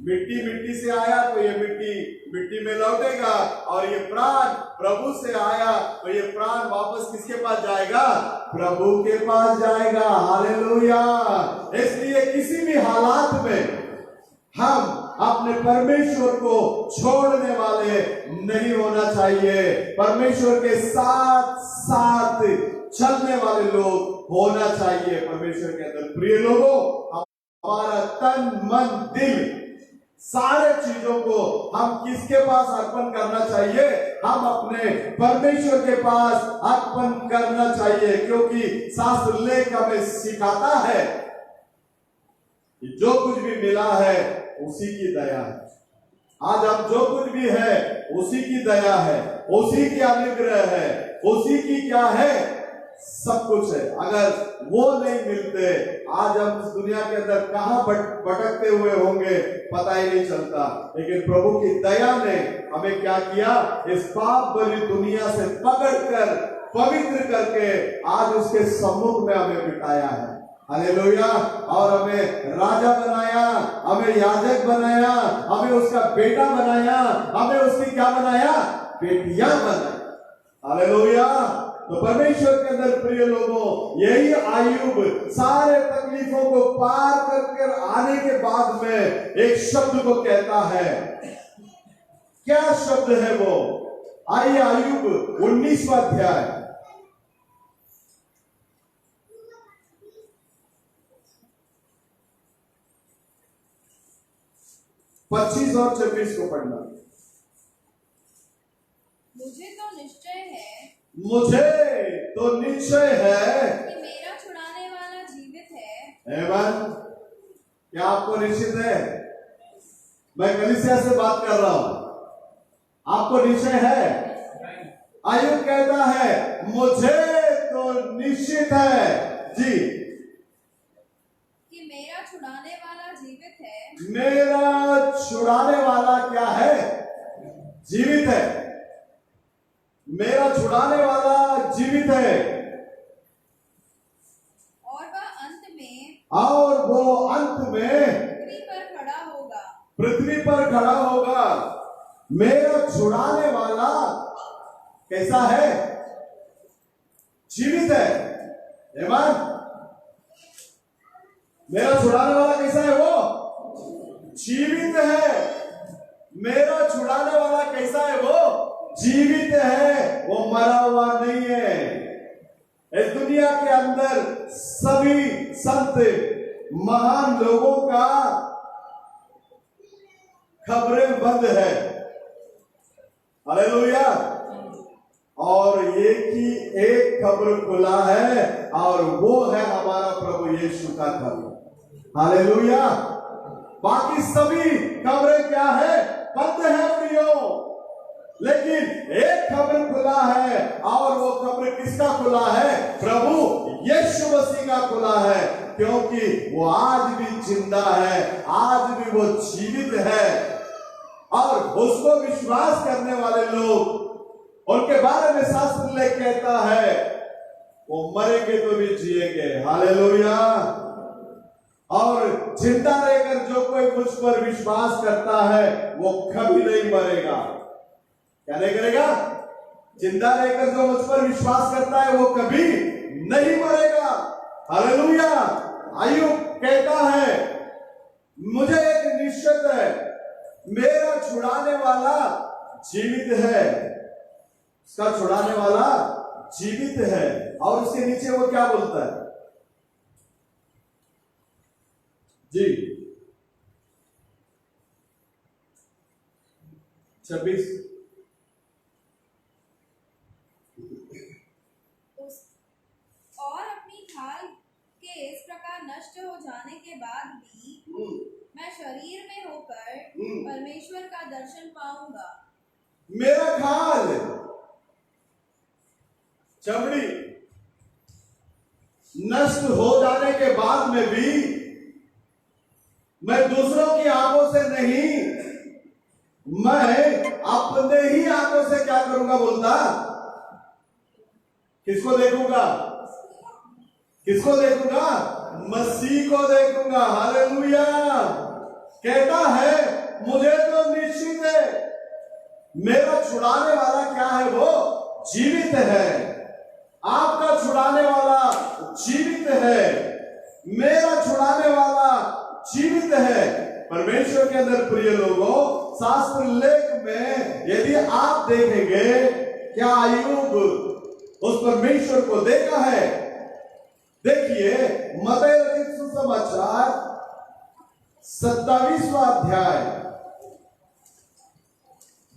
मिट्टी मिट्टी से आया तो ये मिट्टी मिट्टी में लौटेगा, और ये प्राण प्रभु से आया तो ये प्राण वापस किसके पास जाएगा? प्रभु के पास जाएगा। हालेलुया। इसलिए किसी भी हालात में हम अपने परमेश्वर को छोड़ने वाले नहीं होना चाहिए। परमेश्वर के साथ साथ चलने वाले लोग होना चाहिए। परमेश्वर के अंदर प्रिय लोगों, हमारा तन मन दिल सारे चीजों को हम किसके पास अर्पण करना चाहिए? हम अपने परमेश्वर के पास अर्पण करना चाहिए, क्योंकि शास्त्र लेख हमें सिखाता है कि जो कुछ भी मिला है उसी की दया है। आज हम जो कुछ भी है उसी की दया है, उसी की अनुग्रह है, उसी की क्या है? सब कुछ है। अगर वो नहीं मिलते, आज हम इस दुनिया के अंदर कहां भटकते हुए होंगे पता ही नहीं चलता। लेकिन प्रभु की दया ने हमें क्या किया? इस पाप भरी दुनिया से पकड़कर पवित्र करके आज उसके सम्मुख में हमें बिठाया है। हालेलुया। और हमें राजा बनाया, हमें याजक बनाया, हमें उसका बेटा बनाया, हमें उसकी क्या बनाया? बेटियां बनाया। हालेलुया। तो परमेश्वर के अंदर प्रिय लोगों, यही आयुब सारे तकलीफों को पार कर आने के बाद में एक शब्द को कहता है। क्या शब्द है वो? आइए आयुब 19वां अध्याय 25 और 26 को पढ़ना। मुझे तो निश्चय है कि मेरा छुड़ाने वाला जीवित है। एमन। क्या आपको निश्चित है? मैं कलीसिया से बात कर रहा हूं। आपको निश्चय है? आयुब कहता है मुझे तो निश्चित है जी कि मेरा छुड़ाने वाला जीवित है। मेरा छुड़ाने वाला क्या है? जीवित है। मेरा छुड़ाने वाला जीवित है, और वह अंत में पृथ्वी पर खड़ा होगा। पृथ्वी पर खड़ा होगा। मेरा छुड़ाने वाला कैसा है? जीवित है। आमीन। मेरा छुड़ाने वाला कैसा है? वो जीवित है। मेरा छुड़ाने वाला कैसा है? वो जीवित है। वो मरा हुआ नहीं है। इस दुनिया के अंदर सभी संत महान लोगों का खबरें बंद है। हालेलुया। और एक खबर खुला है और वो है हमारा प्रभु यीशु का खबर। हालेलुया। बाकी सभी खबरें क्या है? बंद है प्रियो। लेकिन एक खबर खुला है और वो खबर किसका खुला है? प्रभु यीशु मसीह का खुला है, क्योंकि वो आज भी जिंदा है, आज भी वो जीवित है। और उसको विश्वास करने वाले लोग, उनके बारे में शास्त्र लेख कहता है वो मरेंगे तो भी जिएंगे। हालेलुया। और जिंदा रहकर जो कोई मुझ पर विश्वास करता है वो कभी नहीं मरेगा। क्या नहीं करेगा? जिंदा रहकर जो मुझ पर विश्वास करता है वो कभी नहीं मरेगा। हालेलुया। अय्यूब कहता है मुझे एक निश्चित है, मेरा छुड़ाने वाला जीवित है। उसका छुड़ाने वाला जीवित है। और उसके नीचे वो क्या बोलता है? जी 26। और अपनी ढाल के इस प्रकार नष्ट हो जाने के बाद भी मैं शरीर में होकर परमेश्वर का दर्शन पाऊंगा। मेरा खाल, चमड़ी नष्ट हो जाने के बाद में भी मैं दूसरों की आंखों से नहीं, मैं अपने ही आंखों से क्या करूंगा? बोलता किसको देखूंगा? किसको देखूंगा? मसीह को देखूंगा। हालेलुया। कहता है मुझे तो निश्चित है मेरा छुड़ाने वाला क्या है? वो जीवित है। आपका छुड़ाने वाला जीवित है। मेरा छुड़ाने वाला जीवित है। परमेश्वर के अंदर प्रिय लोगों, शास्त्र लेख में यदि आप देखेंगे, क्या अय्यूब उस परमेश्वर को देखा है? देखिए मत्ती रचित सुसमाचार 27वां अध्याय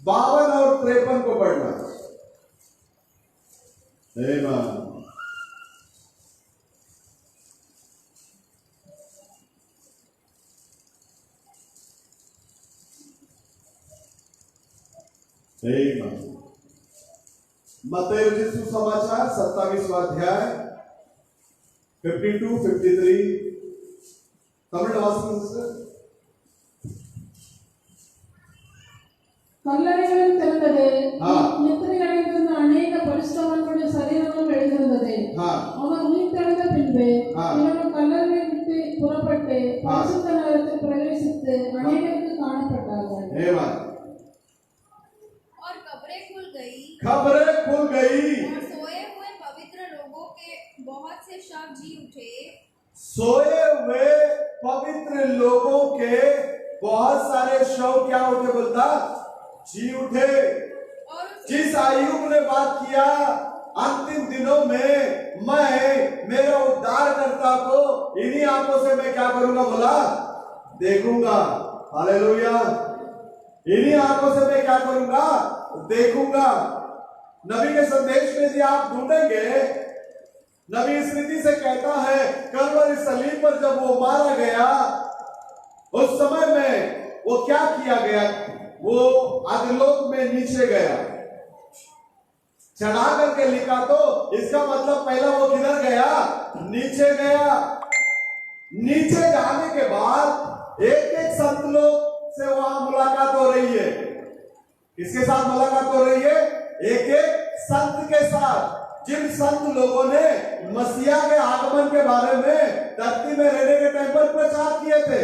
52 और 53 को पढ़ना। आमीन। मत्ती रचित सुसमाचार 27वां अध्याय 52, 53 तमिल वासिंग। கல்லறைகளும் திறந்தது, நித்திரை அடைந்திருந்த அநேக பரிசுத்தவான்களுடைய சரீரங்களும் எழுந்திருந்தது. அவர் உயிர்த்தெழுந்த பின்பு இரவு கல்லறையை விட்டு புறப்பட்டு பரிசுத்த நகரத்தில் பிரவேசித்து அநேகருக்கு காணப்பட்டார்கள்। और कब्रें खुल गई, खबरें खुल गई और सोए हुए पवित्र लोगों के बहुत से शव जी उठे। सोए हुए पवित्र लोगों के बहुत सारे शव क्या उठे? बोलता जी उठे। और जिस अय्यूब ने बात किया अंतिम दिनों में मैं मेरा उद्धारकर्ता को इन्हीं आंखों से मैं क्या करूंगा? बोला देखूंगा। हालेलुया। इन्हीं आंखों से मैं क्या करूंगा? देखूंगा। नबी के संदेश में यदि आप ढूंढेंगे, नबी इस रीति से कहता है कलवरी सलीब पर जब वो मारा गया उस समय में वो क्या किया गया? वो अधोलोक में नीचे गया। चढ़ा करके लिखा तो इसका मतलब पहला वो किधर गया? नीचे गया। नीचे जाने के बाद एक एक संत लोग से वहां मुलाकात हो रही है। किसके साथ मुलाकात हो रही है? एक एक संत के साथ, जिन संत लोगों ने मसीहा के आगमन के बारे में धरती में रहने के टाइम पर प्रचार किए थे।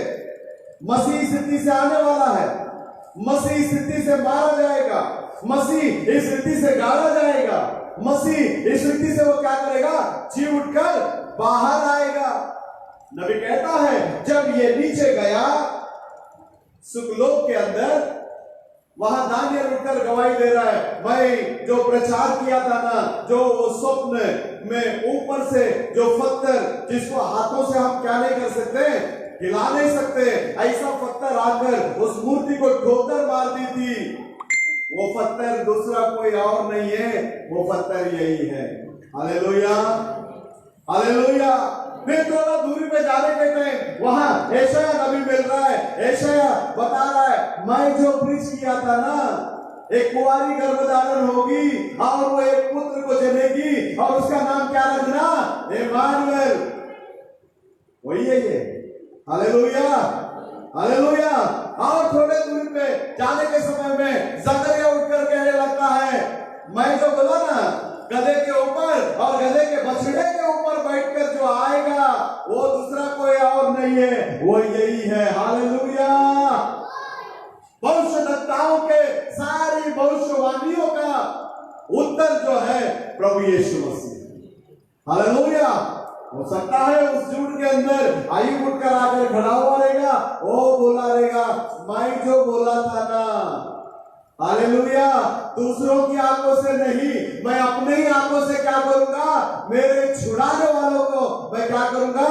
मसीह इस रीति से आने वाला है, मसीह इस रीति से मारा जाएगा, मसीह इस रीति से गाड़ा जाएगा, मसीह इस रीति से वो क्या करेगा? जी उठकर बाहर आएगा। नबी कहता है जब ये नीचे गया सुखलोक के अंदर, वहां दानियल उठकर गवाही दे रहा है, मैं जो प्रचार किया था ना, जो वो स्वप्न में ऊपर से जो पत्थर जिसको हाथों से हम क्या नहीं कर सकते, हिला नहीं सकते, ऐसा पत्थर आकर उस मूर्ति को ठोकर मार दी थी, वो पत्थर दूसरा कोई और नहीं है, वो पत्थर यही है। Hallelujah, hallelujah. फिर थोड़ा दूरी पे जाने के टाइम वहां यशायाह नबी मिल रहा है। यशायाह बता रहा है, मैं जो प्रीच किया था ना, एक कुंवारी गर्भधारण होगी और वो एक पुत्र को जनेगी और उसका नाम क्या रखना, इम्मानुएल, वही है ये। Hallelujah, hallelujah. और थोड़े दूरी पे जाने के समय में जकरिया उठकर कहने लगता है, मैं जो बोला ना, गधे के ऊपर और गधे के बछड़े के ऊपर बैठकर जो आएगा वो दूसरा कोई और नहीं है, वो यही है। हालेलुया। भविष्यद्वक्ताओं के सारी भविष्यवाणियों का उत्तर जो है प्रभु यीशु मसीह। हालेलुया। हो सकता है उस झूठ के अंदर आयु उठकर आकर खड़ा हुआ रहेगा, वो बोला रहेगा, मैं जो बोला था ना, हालेलुया, दूसरों की आंखों से नहीं, मैं अपने ही आंखों से क्या करूंगा, मेरे छुड़ाने वालों को मैं क्या करूंगा,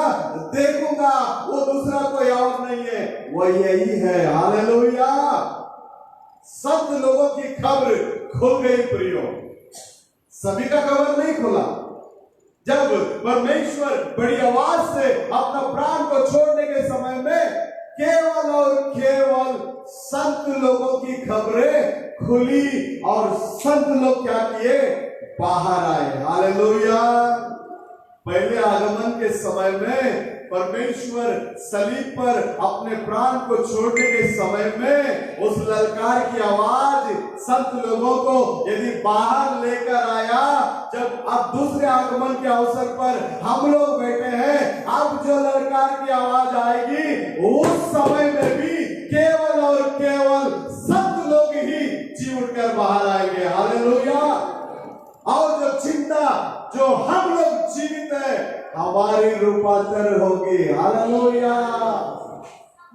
देखूंगा, वो दूसरा कोई और नहीं है, वो यही है। हालेलुया। सब लोगों की खबर खुल गई प्रियो, सभी का खबर नहीं खुला। जब परमेश्वर बड़ी आवाज से अपना प्राण को छोड़ने के समय में केवल और केवल संत लोगों की खबरें खुली और संत लोग क्या किए, बाहर आए। हालेलुया। पहले आगमन के समय में परमेश्वर सलीब पर अपने प्राण को छोड़ने के समय में उस ललकार की आवाज संत लोगों को यदि बाहर लेकर आया, जब अब दूसरे आगमन के अवसर पर हम लोग बैठे हैं, अब जो ललकार की आवाज आएगी उस समय में भी केवल और केवल संत लोग ही जी उठकर बाहर आएंगे। हालेलुया। और जो चिंता जो हम लोग जीवित है, हमारी रूपांतर होगी। हालेलुया।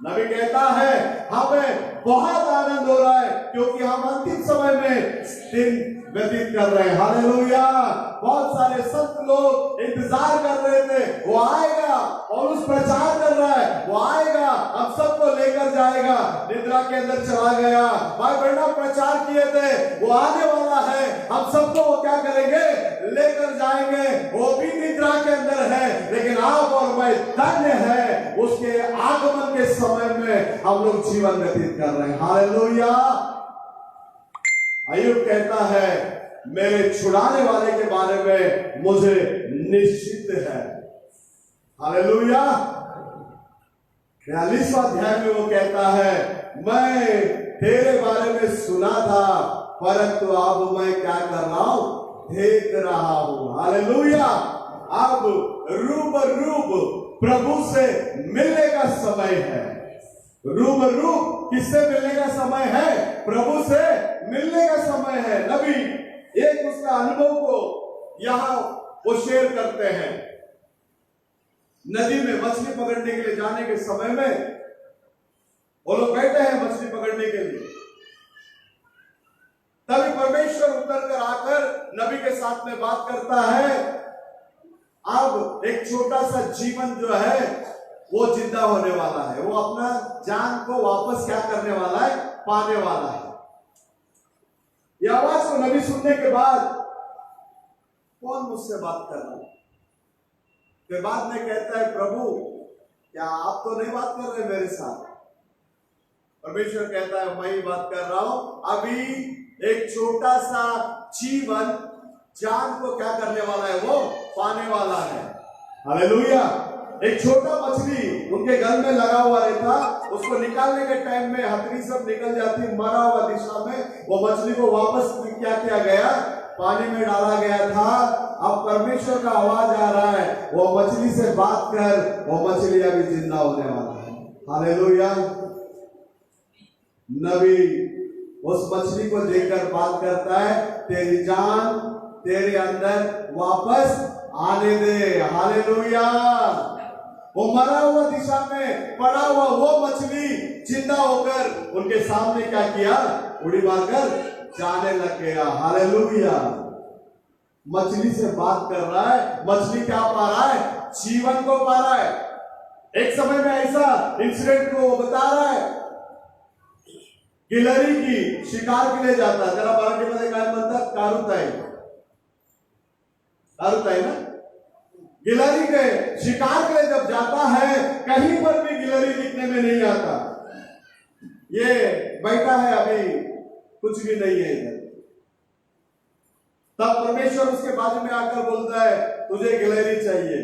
नबी कहता है, हमें बहुत आनंद हो रहा है क्योंकि हम अंतिम समय में दिन व्यतीत कर रहे हैं। हालेलुया। बहुत सारे संत लोग इंतजार कर रहे थे, वो आएगा और उस प्रचार कर रहा है, वो आएगा, हम सबको लेकर जाएगा। निद्रा के अंदर चला गया, भाई बड़ा प्रचार किए थे, वो आने वाला है, हम सबको वो क्या करेंगे, लेकर जाएंगे। वो भी निद्रा के अंदर है, लेकिन आप और मैं धन्य है, उसके आगमन के समय में हम लोग जीवन व्यतीत कर रहे हैं। हालेलुया। अय्यूब कहता है, मेरे छुड़ाने वाले के बारे में मुझे निश्चित है। हालेलुया। 42वां अध्याय में वो कहता है, मैं तेरे बारे में सुना था, परंतु अब मैं क्या कर रहा हूं, देख रहा हूं। हालेलुया। अब रूबरू प्रभु से मिलने का समय है। रूबरू किससे मिलने का समय है, प्रभु से मिलने का समय है। नबी एक उसका अनुभव को यहां वो शेयर करते हैं। नदी में मछली पकड़ने के लिए जाने के समय में वो लोग बैठे हैं मछली पकड़ने के लिए, तभी परमेश्वर उतर कर आकर नबी के साथ में बात करता है। अब एक छोटा सा जीवन जो है वो जिंदा होने वाला है, वो अपना जान को वापस क्या करने वाला है, पाने वाला है। यह आवाज को नबी सुनने के बाद, कौन मुझसे बात कर रहा है, फिर बाद में कहता है, प्रभु क्या आप तो नहीं बात कर रहे मेरे साथ। परमेश्वर कहता है, मैं ही बात कर रहा हूं। अभी एक छोटा सा जीवन जान को क्या करने वाला है, वो पाने वाला है। हालेलुया। एक छोटा मछली उनके गल में लगा हुआ रहता, उसको निकालने के टाइम में हथनी सब निकल जाती मरा हुआ दिशा में, वो मछली को वापस क्या किया गया, पानी में डाला गया था। अब परमेश्वर का आवाज आ रहा है, वो मछली से बात कर, वो मछली अभी जिंदा होने वाला है। हालेलुया। नबी उस मछली को देखकर बात करता है, तेरी जान तेरे अंदर वापस आने दे। हालेलुया। वो मरा हुआ दिशा में पड़ा हुआ वो मछली जिंदा होकर उनके सामने क्या किया, उड़ी मारकर जाने लग गया। हालेलुया। मछली से बात कर रहा है, मछली क्या पा रहा है? जीवन को पा रहा है। एक समय में ऐसा इंसिडेंट को वो बता रहा है, गिलहरी की शिकार के लिए जाता है। जरा मराठीमध्ये काय म्हणतात? कारुताई, कारुताई ना। गिलहरी के शिकार के लिए जब जाता है, कहीं पर भी गिलहरी दिखने में नहीं आता। ये बैठा है, अभी कुछ भी नहीं है इधर। तब परमेश्वर उसके बाजू में आकर बोलता है, तुझे गिलहरी चाहिए।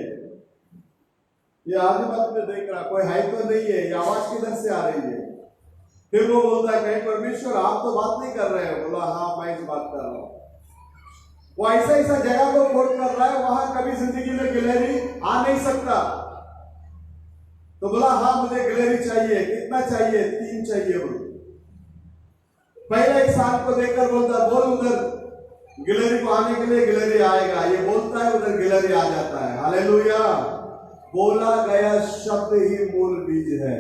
ये आगे बात में देख रहा, कोई है तो नहीं है, ये आवाज किधर से आ रही है? फिर वो बोलता है, कहीं परमेश्वर आप तो बात नहीं कर रहे हो? बोला, हाँ मैं इस बात कर रहा हूं। वो ऐसा ऐसा जगह को खोज कर रहा है, वहां कभी जिंदगी में गिलहरी आ नहीं सकता। तो बोला, हाँ मुझे गिलहरी चाहिए। कितना चाहिए? 3 चाहिए। बोले पहले एक सांप को देखकर बोलता, बोल उधर गिलहरी को आने के लिए। गिलहरी आएगा, ये बोलता है, उधर गिलहरी आ जाता है। हालेलुया। बोला गया शब्द ही मूल बीज है।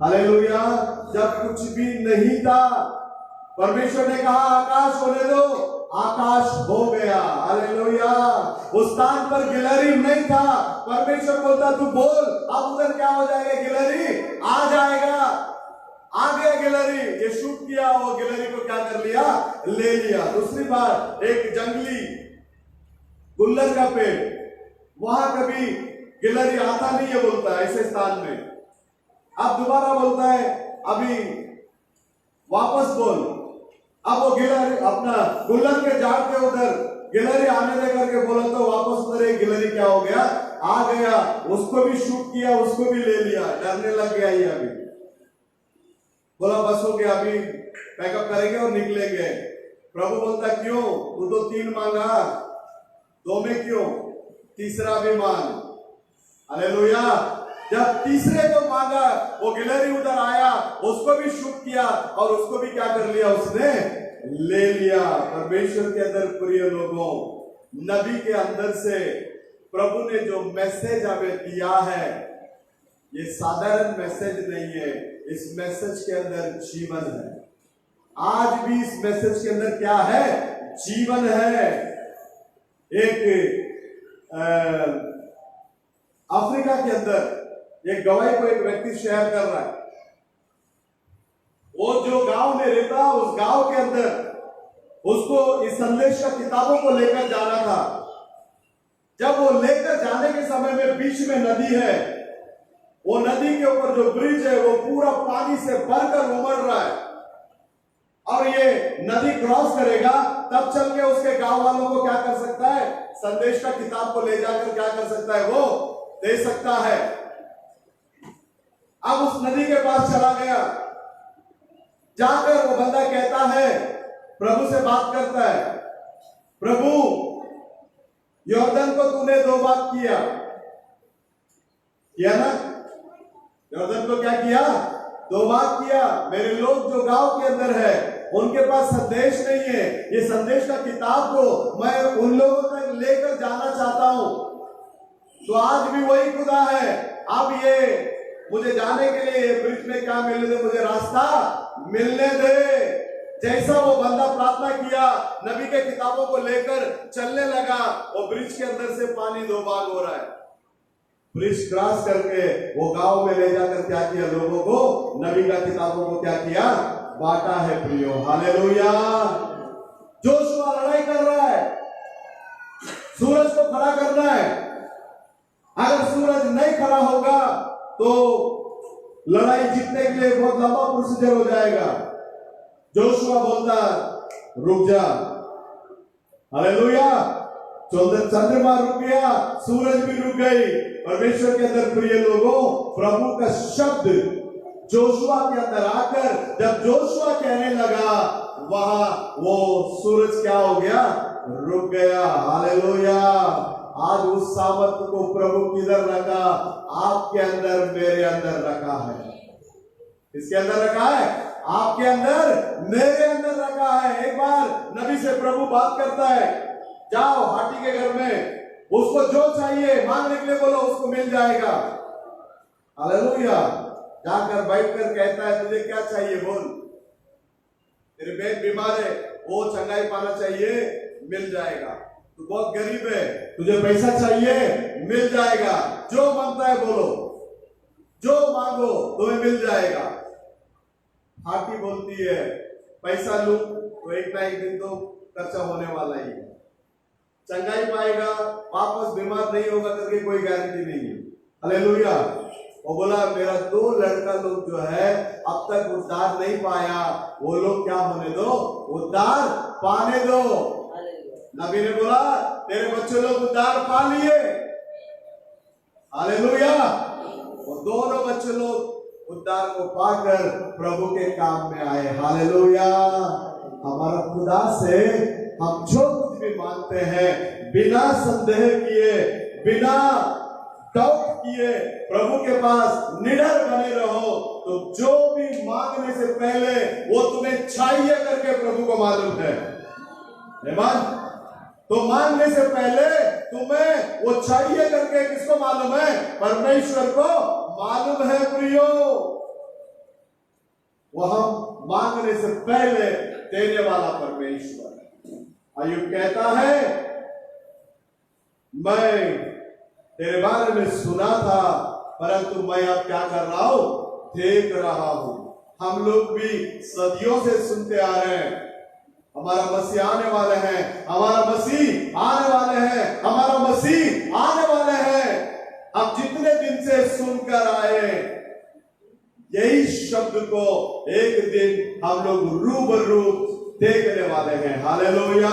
हालेलुया। जब कुछ भी नहीं था, परमेश्वर ने कहा आकाश होने दो, आकाश हो गया। हालेलुया। उस स्थान पर गिलहरी नहीं था, परमेश्वर बोलता तू बोल, अब उधर क्या हो जाएगा? गिलहरी आ जाएगा। आ गया गिलहरी। ये शूट किया, वो गिलहरी को क्या कर लिया? ले लिया। दूसरी बार एक जंगली गुल्लर का पेड़, वहां कभी गिलहरी आता नहीं है, बोलता है ऐसे स्थान में। अब दोबारा बोलता है, अभी वापस बोल। अब वो गिलहरी अपना गुल्लर के झाड़ के उधर गिलहरी आने दे करके बोला, तो वापस उधर एक गिलहरी क्या हो गया? आ गया। उसको भी शूट किया, उसको भी ले लिया। डरने लग गया ये अभी। बोला बस हो गया, अभी पैकअप करेंगे और निकलेंगे। प्रभु बोलता, क्यों? तू तो 3 मांगा, 2 में क्यों? तीसरा भी मांग। हालेलुया। जब तीसरे को मांगा, वो गिलहरी उधर आया, उसको भी शूट किया और उसको भी क्या कर लिया? उसने ले लिया। परमेश्वर के अंदर प्रिय लोगों, नबी के अंदर से प्रभु ने जो मैसेज हमें दिया है, ये साधारण मैसेज नहीं है। इस मैसेज के अंदर जीवन है। आज भी इस मैसेज के अंदर क्या है? जीवन है। एक अफ्रीका के अंदर एक गवाही को एक व्यक्ति शेयर कर रहा है। वो जो गांव में रहता, उस गांव के अंदर उसको इस संदेश का किताबों को लेकर जाना था। जब वो लेकर जाने के समय में बीच में नदी है, वो नदी के ऊपर जो ब्रिज है वो पूरा पानी से भरकर उमड़ रहा है, और ये नदी क्रॉस करेगा तब चल के उसके गांव वालों को क्या कर सकता है? संदेश का किताब को ले जाकर क्या कर सकता है? वो दे सकता है। अब उस नदी के पास चला गया, जाकर वो बंदा कहता है, प्रभु से बात करता है, प्रभु यॉर्दन को तूने 2 बार किया ना? यॉर्दन को क्या किया? 2 बार किया। मेरे लोग जो गांव के अंदर है, उनके पास संदेश नहीं है। ये संदेश का किताब को मैं उन लोगों तक लेकर जाना चाहता हूं। तो आज भी वही खुदा है। अब ये मुझे जाने के लिए ब्रिज में क्या मिलने दे, मुझे रास्ता मिलने दे। जैसा वो बंदा प्रार्थना किया, नबी के किताबों को लेकर चलने लगा, वो ब्रिज के अंदर से पानी 2 भाग हो रहा है। ब्रिज क्रॉस करके वो गांव में ले जाकर क्या किया? लोगों को नबी का किताबों को क्या किया? बांटा है प्रियो। हालेलुया। जोशुआ लड़ाई कर रहा है, सूरज को खड़ा करना है। अगर सूरज नहीं खड़ा होगा तो लड़ाई जीतने के लिए बहुत लंबा प्रोसीजर हो जाएगा। जोशुआ बोलता, रुक जा। हालेलुया। चंद्रमा रुक गया, सूरज भी रुक गई। परमेश्वर के अंदर प्रिय लोगों, प्रभु का शब्द जोशुआ के अंदर आकर जब जोशुआ कहने लगा, वहां वो सूरज क्या हो गया? रुक गया। हालेलुया। आज उस सामर्थ को प्रभु किधर रखा? आपके अंदर, मेरे अंदर रखा है। किसके अंदर रखा है? आपके अंदर, मेरे अंदर रखा है। एक बार नबी से प्रभु बात करता है, जाओ हाटी के घर में, उसको जो चाहिए मांगने के लिए बोलो, उसको मिल जाएगा। हालेलुया। जाकर बैठकर कहता है, तुझे क्या चाहिए बोल। तेरे बहन बीमार है, वो चंगाई पाना चाहिए, मिल जाएगा। तू बहुत गरीब है, तुझे पैसा चाहिए, मिल जाएगा। जो मांगता है बोलो, जो मांगो तुम्हें मिल जाएगा। हाथी बोलती है पैसा लूं तो एक ना एक दिन तो खर्चा होने वाला ही है, चंगाई पाएगा, वापस बीमार नहीं होगा करके कोई गारंटी नहीं है। हालेलुया। वो बोला मेरा 2 लड़का लोग जो है अब तक उद्धार नहीं पाया, वो लोग क्या होने दो, उद्धार पाने दो। नबी ने बोला तेरे बच्चे लोग उद्धार पा लिए। हालेलुया। वो दोनों बच्चे लोग उद्धार को पाकर प्रभु के काम में आए। हालेलुया। हमारा खुदा से हम जो कुछ भी मांगते हैं बिना संदेह किए, बिना डाउट किए प्रभु के पास निडर बने रहो, तो जो भी मांगने से पहले वो तुम्हें चाहिए करके प्रभु को मालूम है। तो मांगने से पहले तुम्हें वो चाहिए करके किसको मालूम है? परमेश्वर को मालूम है प्रियो। वो हम मांगने से पहले देने वाला परमेश्वर। अय्यूब कहता है मैं तेरे बारे में सुना था, परंतु मैं अब क्या कर रहा हूं? देख रहा हूं। हम लोग भी सदियों से सुनते आ रहे हैं हमारा मसीह आने वाले हैं, हमारा मसीह आने वाले हैं, हमारा मसीह आने वाले हैं। अब जितने दिन से सुनकर आए यही शब्द को एक दिन हम लोग रूबरू देखने वाले हैं। हालेलुया।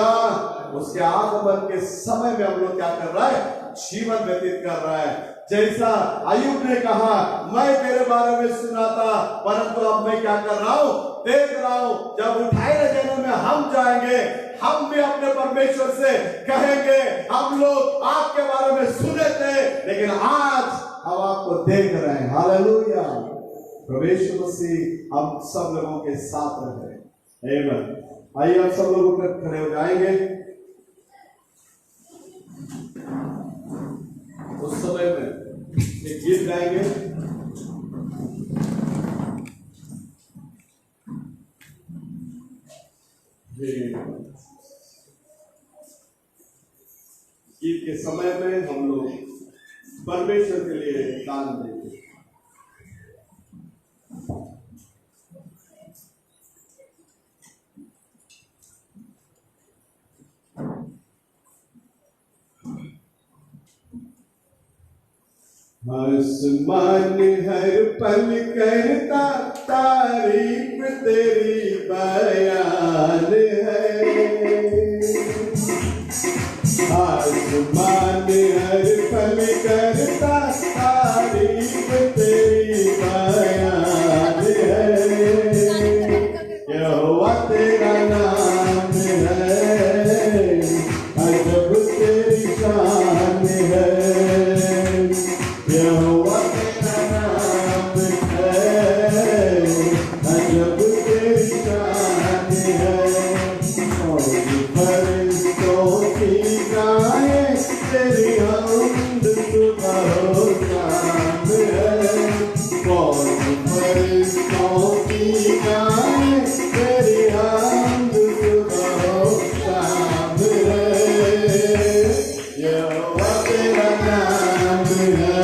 उसके आगमन के समय में हम लोग क्या कर रहा है? जीवन व्यतीत कर रहा है। जैसा अय्यूब ने कहा मैं तेरे बारे में सुना था, परंतु अब मैं क्या कर रहा हूं? देख रहा हूं। जब उठाए जन्म में हम जाएंगे, हम भी अपने परमेश्वर से कहेंगे हम लोग आपके बारे में सुने थे, लेकिन आज हम आपको देख रहे हैं। हालेलुया। प्रवेश मसीह हम सब लोगों के साथ रहे। आमीन। आइए आप सब लोग उठकर खड़े हो जाएंगे। उस समय में एक गीत गाएंगे। गीत के समय में हम लोग परमेश्वर के लिए दान देंगे। आसमान हर पल करता तारीफ तेरी बयान है। आसमान हर पल करता तारीफ तेरी बयान है। यहोवा तेरा नाम है, अजब तेरी शान है। यहोवा तेरा नाम है, अजब तेरी शान है। और फरिश्तों की गाएं तेरी हमद सुबह शाम है। और फरिश्तों की गाएं तेरी हमद सुबह शाम है। यहोवा तेरा नाम है,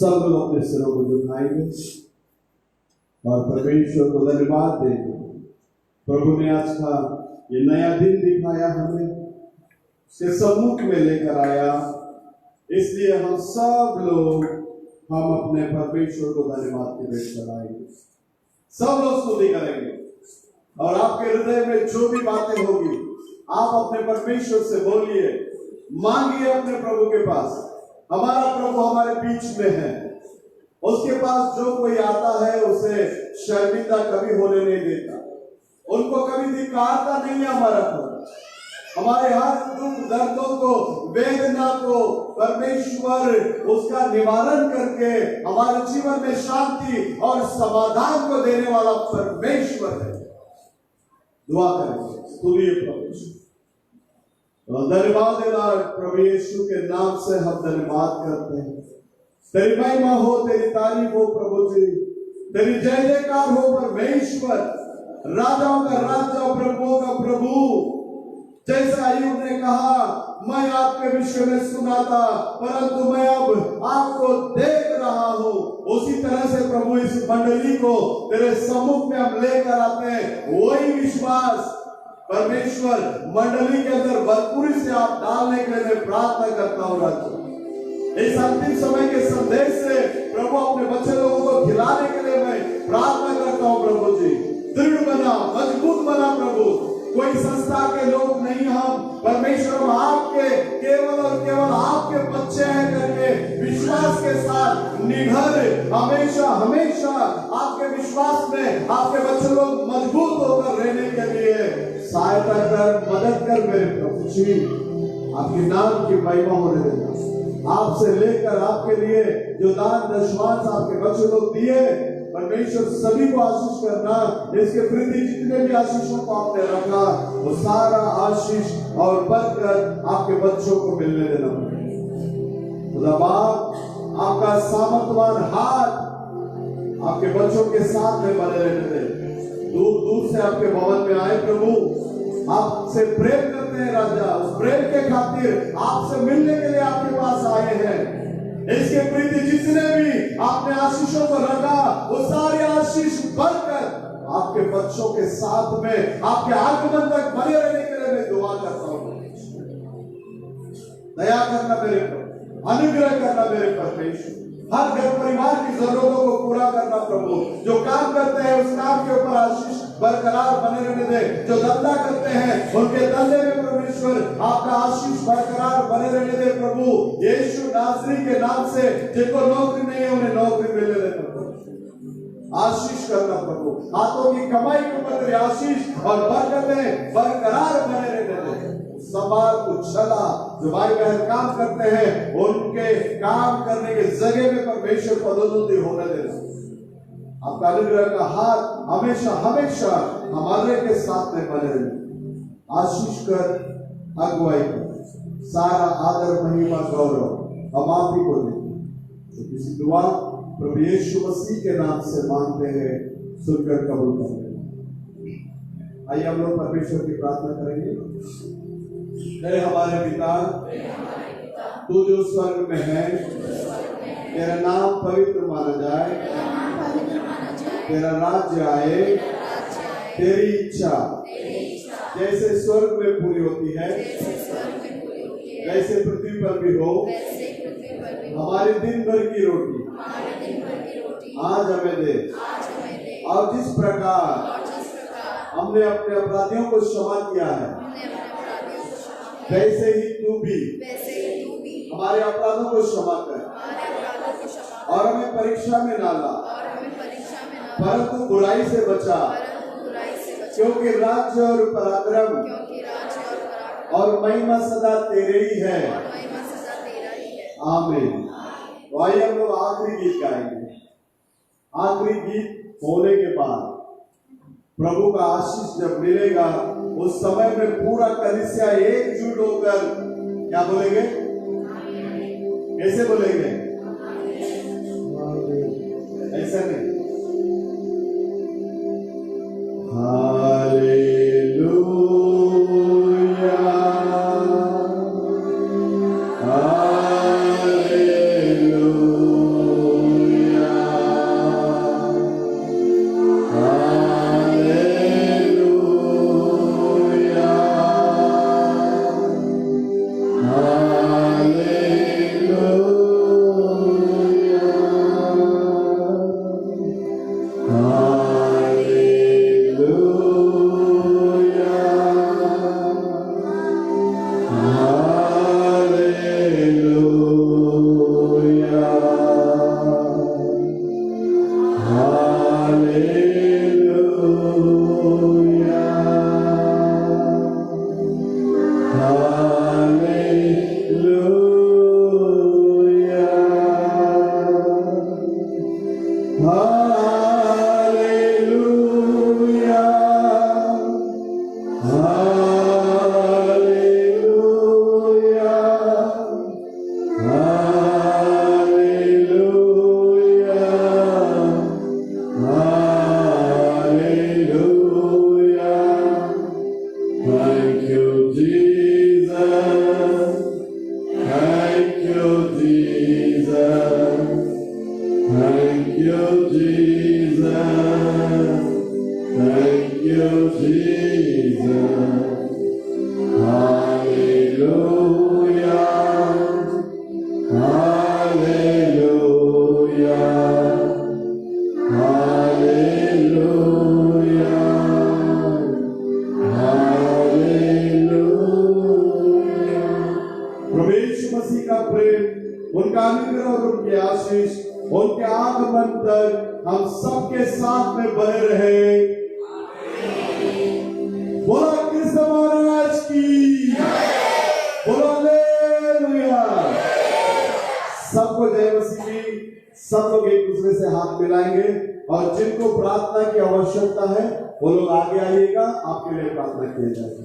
सब लोग अपने सिरों को झुकाएंगे और परमेश्वर को धन्यवाद देंगे। प्रभु ने आज का ये नया दिन दिखाया, हमें उसके सम्मुख में लेकर आया, इसलिए हम सब लोग हम अपने परमेश्वर को धन्यवाद के भेंट चढ़ाएंगे। सब लोग स्तुति करेंगे और आपके हृदय में जो भी बातें होगी आप अपने परमेश्वर से बोलिए, मांगिए अपने प्रभु के पास। हमारा प्रभु हमारे बीच में है, उसके पास जो कोई आता है उसे शर्मिंदा कभी होने नहीं देता, उनको कभी धिक्कारता नहीं है। हमारा प्रभु हमारे हर दुख दर्दों को, वेदना को परमेश्वर उसका निवारण करके हमारे जीवन में शांति और समाधान को देने वाला परमेश्वर है। दुआ करेंगे, स्तुतिए प्रभु। धन्यवाद देना प्रभु यीशु के नाम से हम धन्यवाद करते हैं। तेरी महिमा हो, तेरी तारीफ हो प्रभु जी, तेरी जय जयकार हो परमेश्वर। राजाओं का राजा, प्रभुओं का प्रभु। जैसा अय्यूब ने कहा, मैं आपके विषय में सुना था परंतु मैं अब आपको देख रहा हूं, उसी तरह से प्रभु इस मंडली को तेरे सम्मुख में हम लेकर आते हैं। वही विश्वास परमेश्वर मंडली के अंदर भरपूरी से आप डालने के लिए मैं प्रार्थना करता हूँ। राजा इस अंतिम समय के संदेश से प्रभु अपने बच्चे लोगों को खिलाने के लिए मैं प्रार्थना करता हूँ। प्रभु जी दृढ़ बना, मजबूत बना प्रभु। कोई संस्था के लोग नहीं, हम परमेश्वर हम आपके केवल और केवल आपके बच्चे हैं करके विश्वास के साथ निडर हमेशा हमेशा आपके विश्वास में आपके बच्चे लोग मजबूत होकर रहने के लिए सहायता कर, मदद कर मेरे प्रभु जी। आपके नाम की महिमा होने देना। आपसे लेकर आपके लिए जो दान दशमांश आपके बच्चे लोग दिए, परमेश्वर सभी को आशीष करना। इसके प्रति जितने भी आशीषों को आपने रखा, वो सारा आशीष और बरकत आपके बच्चों को मिलने देना। खुदा बाप आपका सामर्थवान हाथ आपके बच्चों के साथ में बने रहने दे। दूर दूर से आपके भवन में आए प्रभु, आपसे प्रेम करते हैं राजा। उस प्रेम के खातिर आपसे मिलने के लिए आपके पास आए हैं। इसके प्रति जितने भी आपने आशीषों को रखा, वो सारी आशीष बरकत आपके बच्चों के साथ में आपके आगमन तक बने रहने के लिए मैं दुआ करता हूँ। दया करना मेरे पर, अनुग्रह करना मेरे परमेश्वर। हर घर परिवार की जरूरतों को पूरा करना प्रभु। जो काम करते हैं उस काम के ऊपर आशीष बरकरार बने रहने दे। जो धंधा करते हैं उनके धंधे में परमेश्वर आपका आशीष बरकरार बने रहने दे प्रभु। यीशु नासरी के नाम से जिनको नौकरी नहीं है उन्हें नौकरी मिलने दे प्रभु। आशीष करना प्रभु। हाथों की कमाई के ऊपर तेरी आशीष और बरकतें बरकरार बने रहने दे। समाज उछला जो भाई बहन काम करते हैं उनके काम करने के जगह में परमेश्वर पदोन्नति होने देना। आपका अनुग्रह का हाथ हमेशा हमेशा हमारे के साथ में बने रहे। आशीष कर, अगुवाई कर, सारा आदर महिमा गौरव हम आप ही को दें। तो किसी दुआ प्रभु यीशु मसीह के नाम से मांगते हैं, सुनकर कबूल कर लेना। आइए हम लोग परमेश्वर की प्रार्थना करेंगे। हे हमारे पिता, तू जो स्वर्ग में है, तेरा नाम पवित्र माना जाए, तेरा राज्य आए, तेरी इच्छा जैसे स्वर्ग में पूरी होती है वैसे पृथ्वी पर भी हो। हमारे दिन भर की रोटी आज हमें दे, और जिस प्रकार हमने अपने अपराधियों को क्षमा किया है वैसे ही तू भी हमारे अपराधों को क्षमा कर, और हमें परीक्षा में ना ला परंतु बुराई से बचा, क्योंकि राज्य और पराक्रम और महिमा सदा तेरे ही है। आमीन। तो आइए हम लोग आखिरी गीत गाएंगे। आखिरी गीत होने के बाद प्रभु का आशीष जब मिलेगा उस समय में पूरा कलीसिया एकजुट होकर क्या बोलेंगे? कैसे बोलेंगे? ऐसा नहीं। Hallelujah, hallelujah, you, Jesus. Thank you, Jesus. Hallelujah. Hallelujah. Hallelujah. Hallelujah. प्रभु यीशु मसीह का प्रेम, उनका अनुग्रह और उनकी आशीष, उनके आगमन तक हम सबके साथ में बने रहे। बोलो कृष्ण महाराज की, बोलो हालेलुया। सबको जय मसीह की। सब लोग एक दूसरे से हाथ मिलाएंगे और जिनको प्रार्थना की आवश्यकता है वो लोग आगे आइएगा, आपके लिए प्रार्थना किया जाएगा।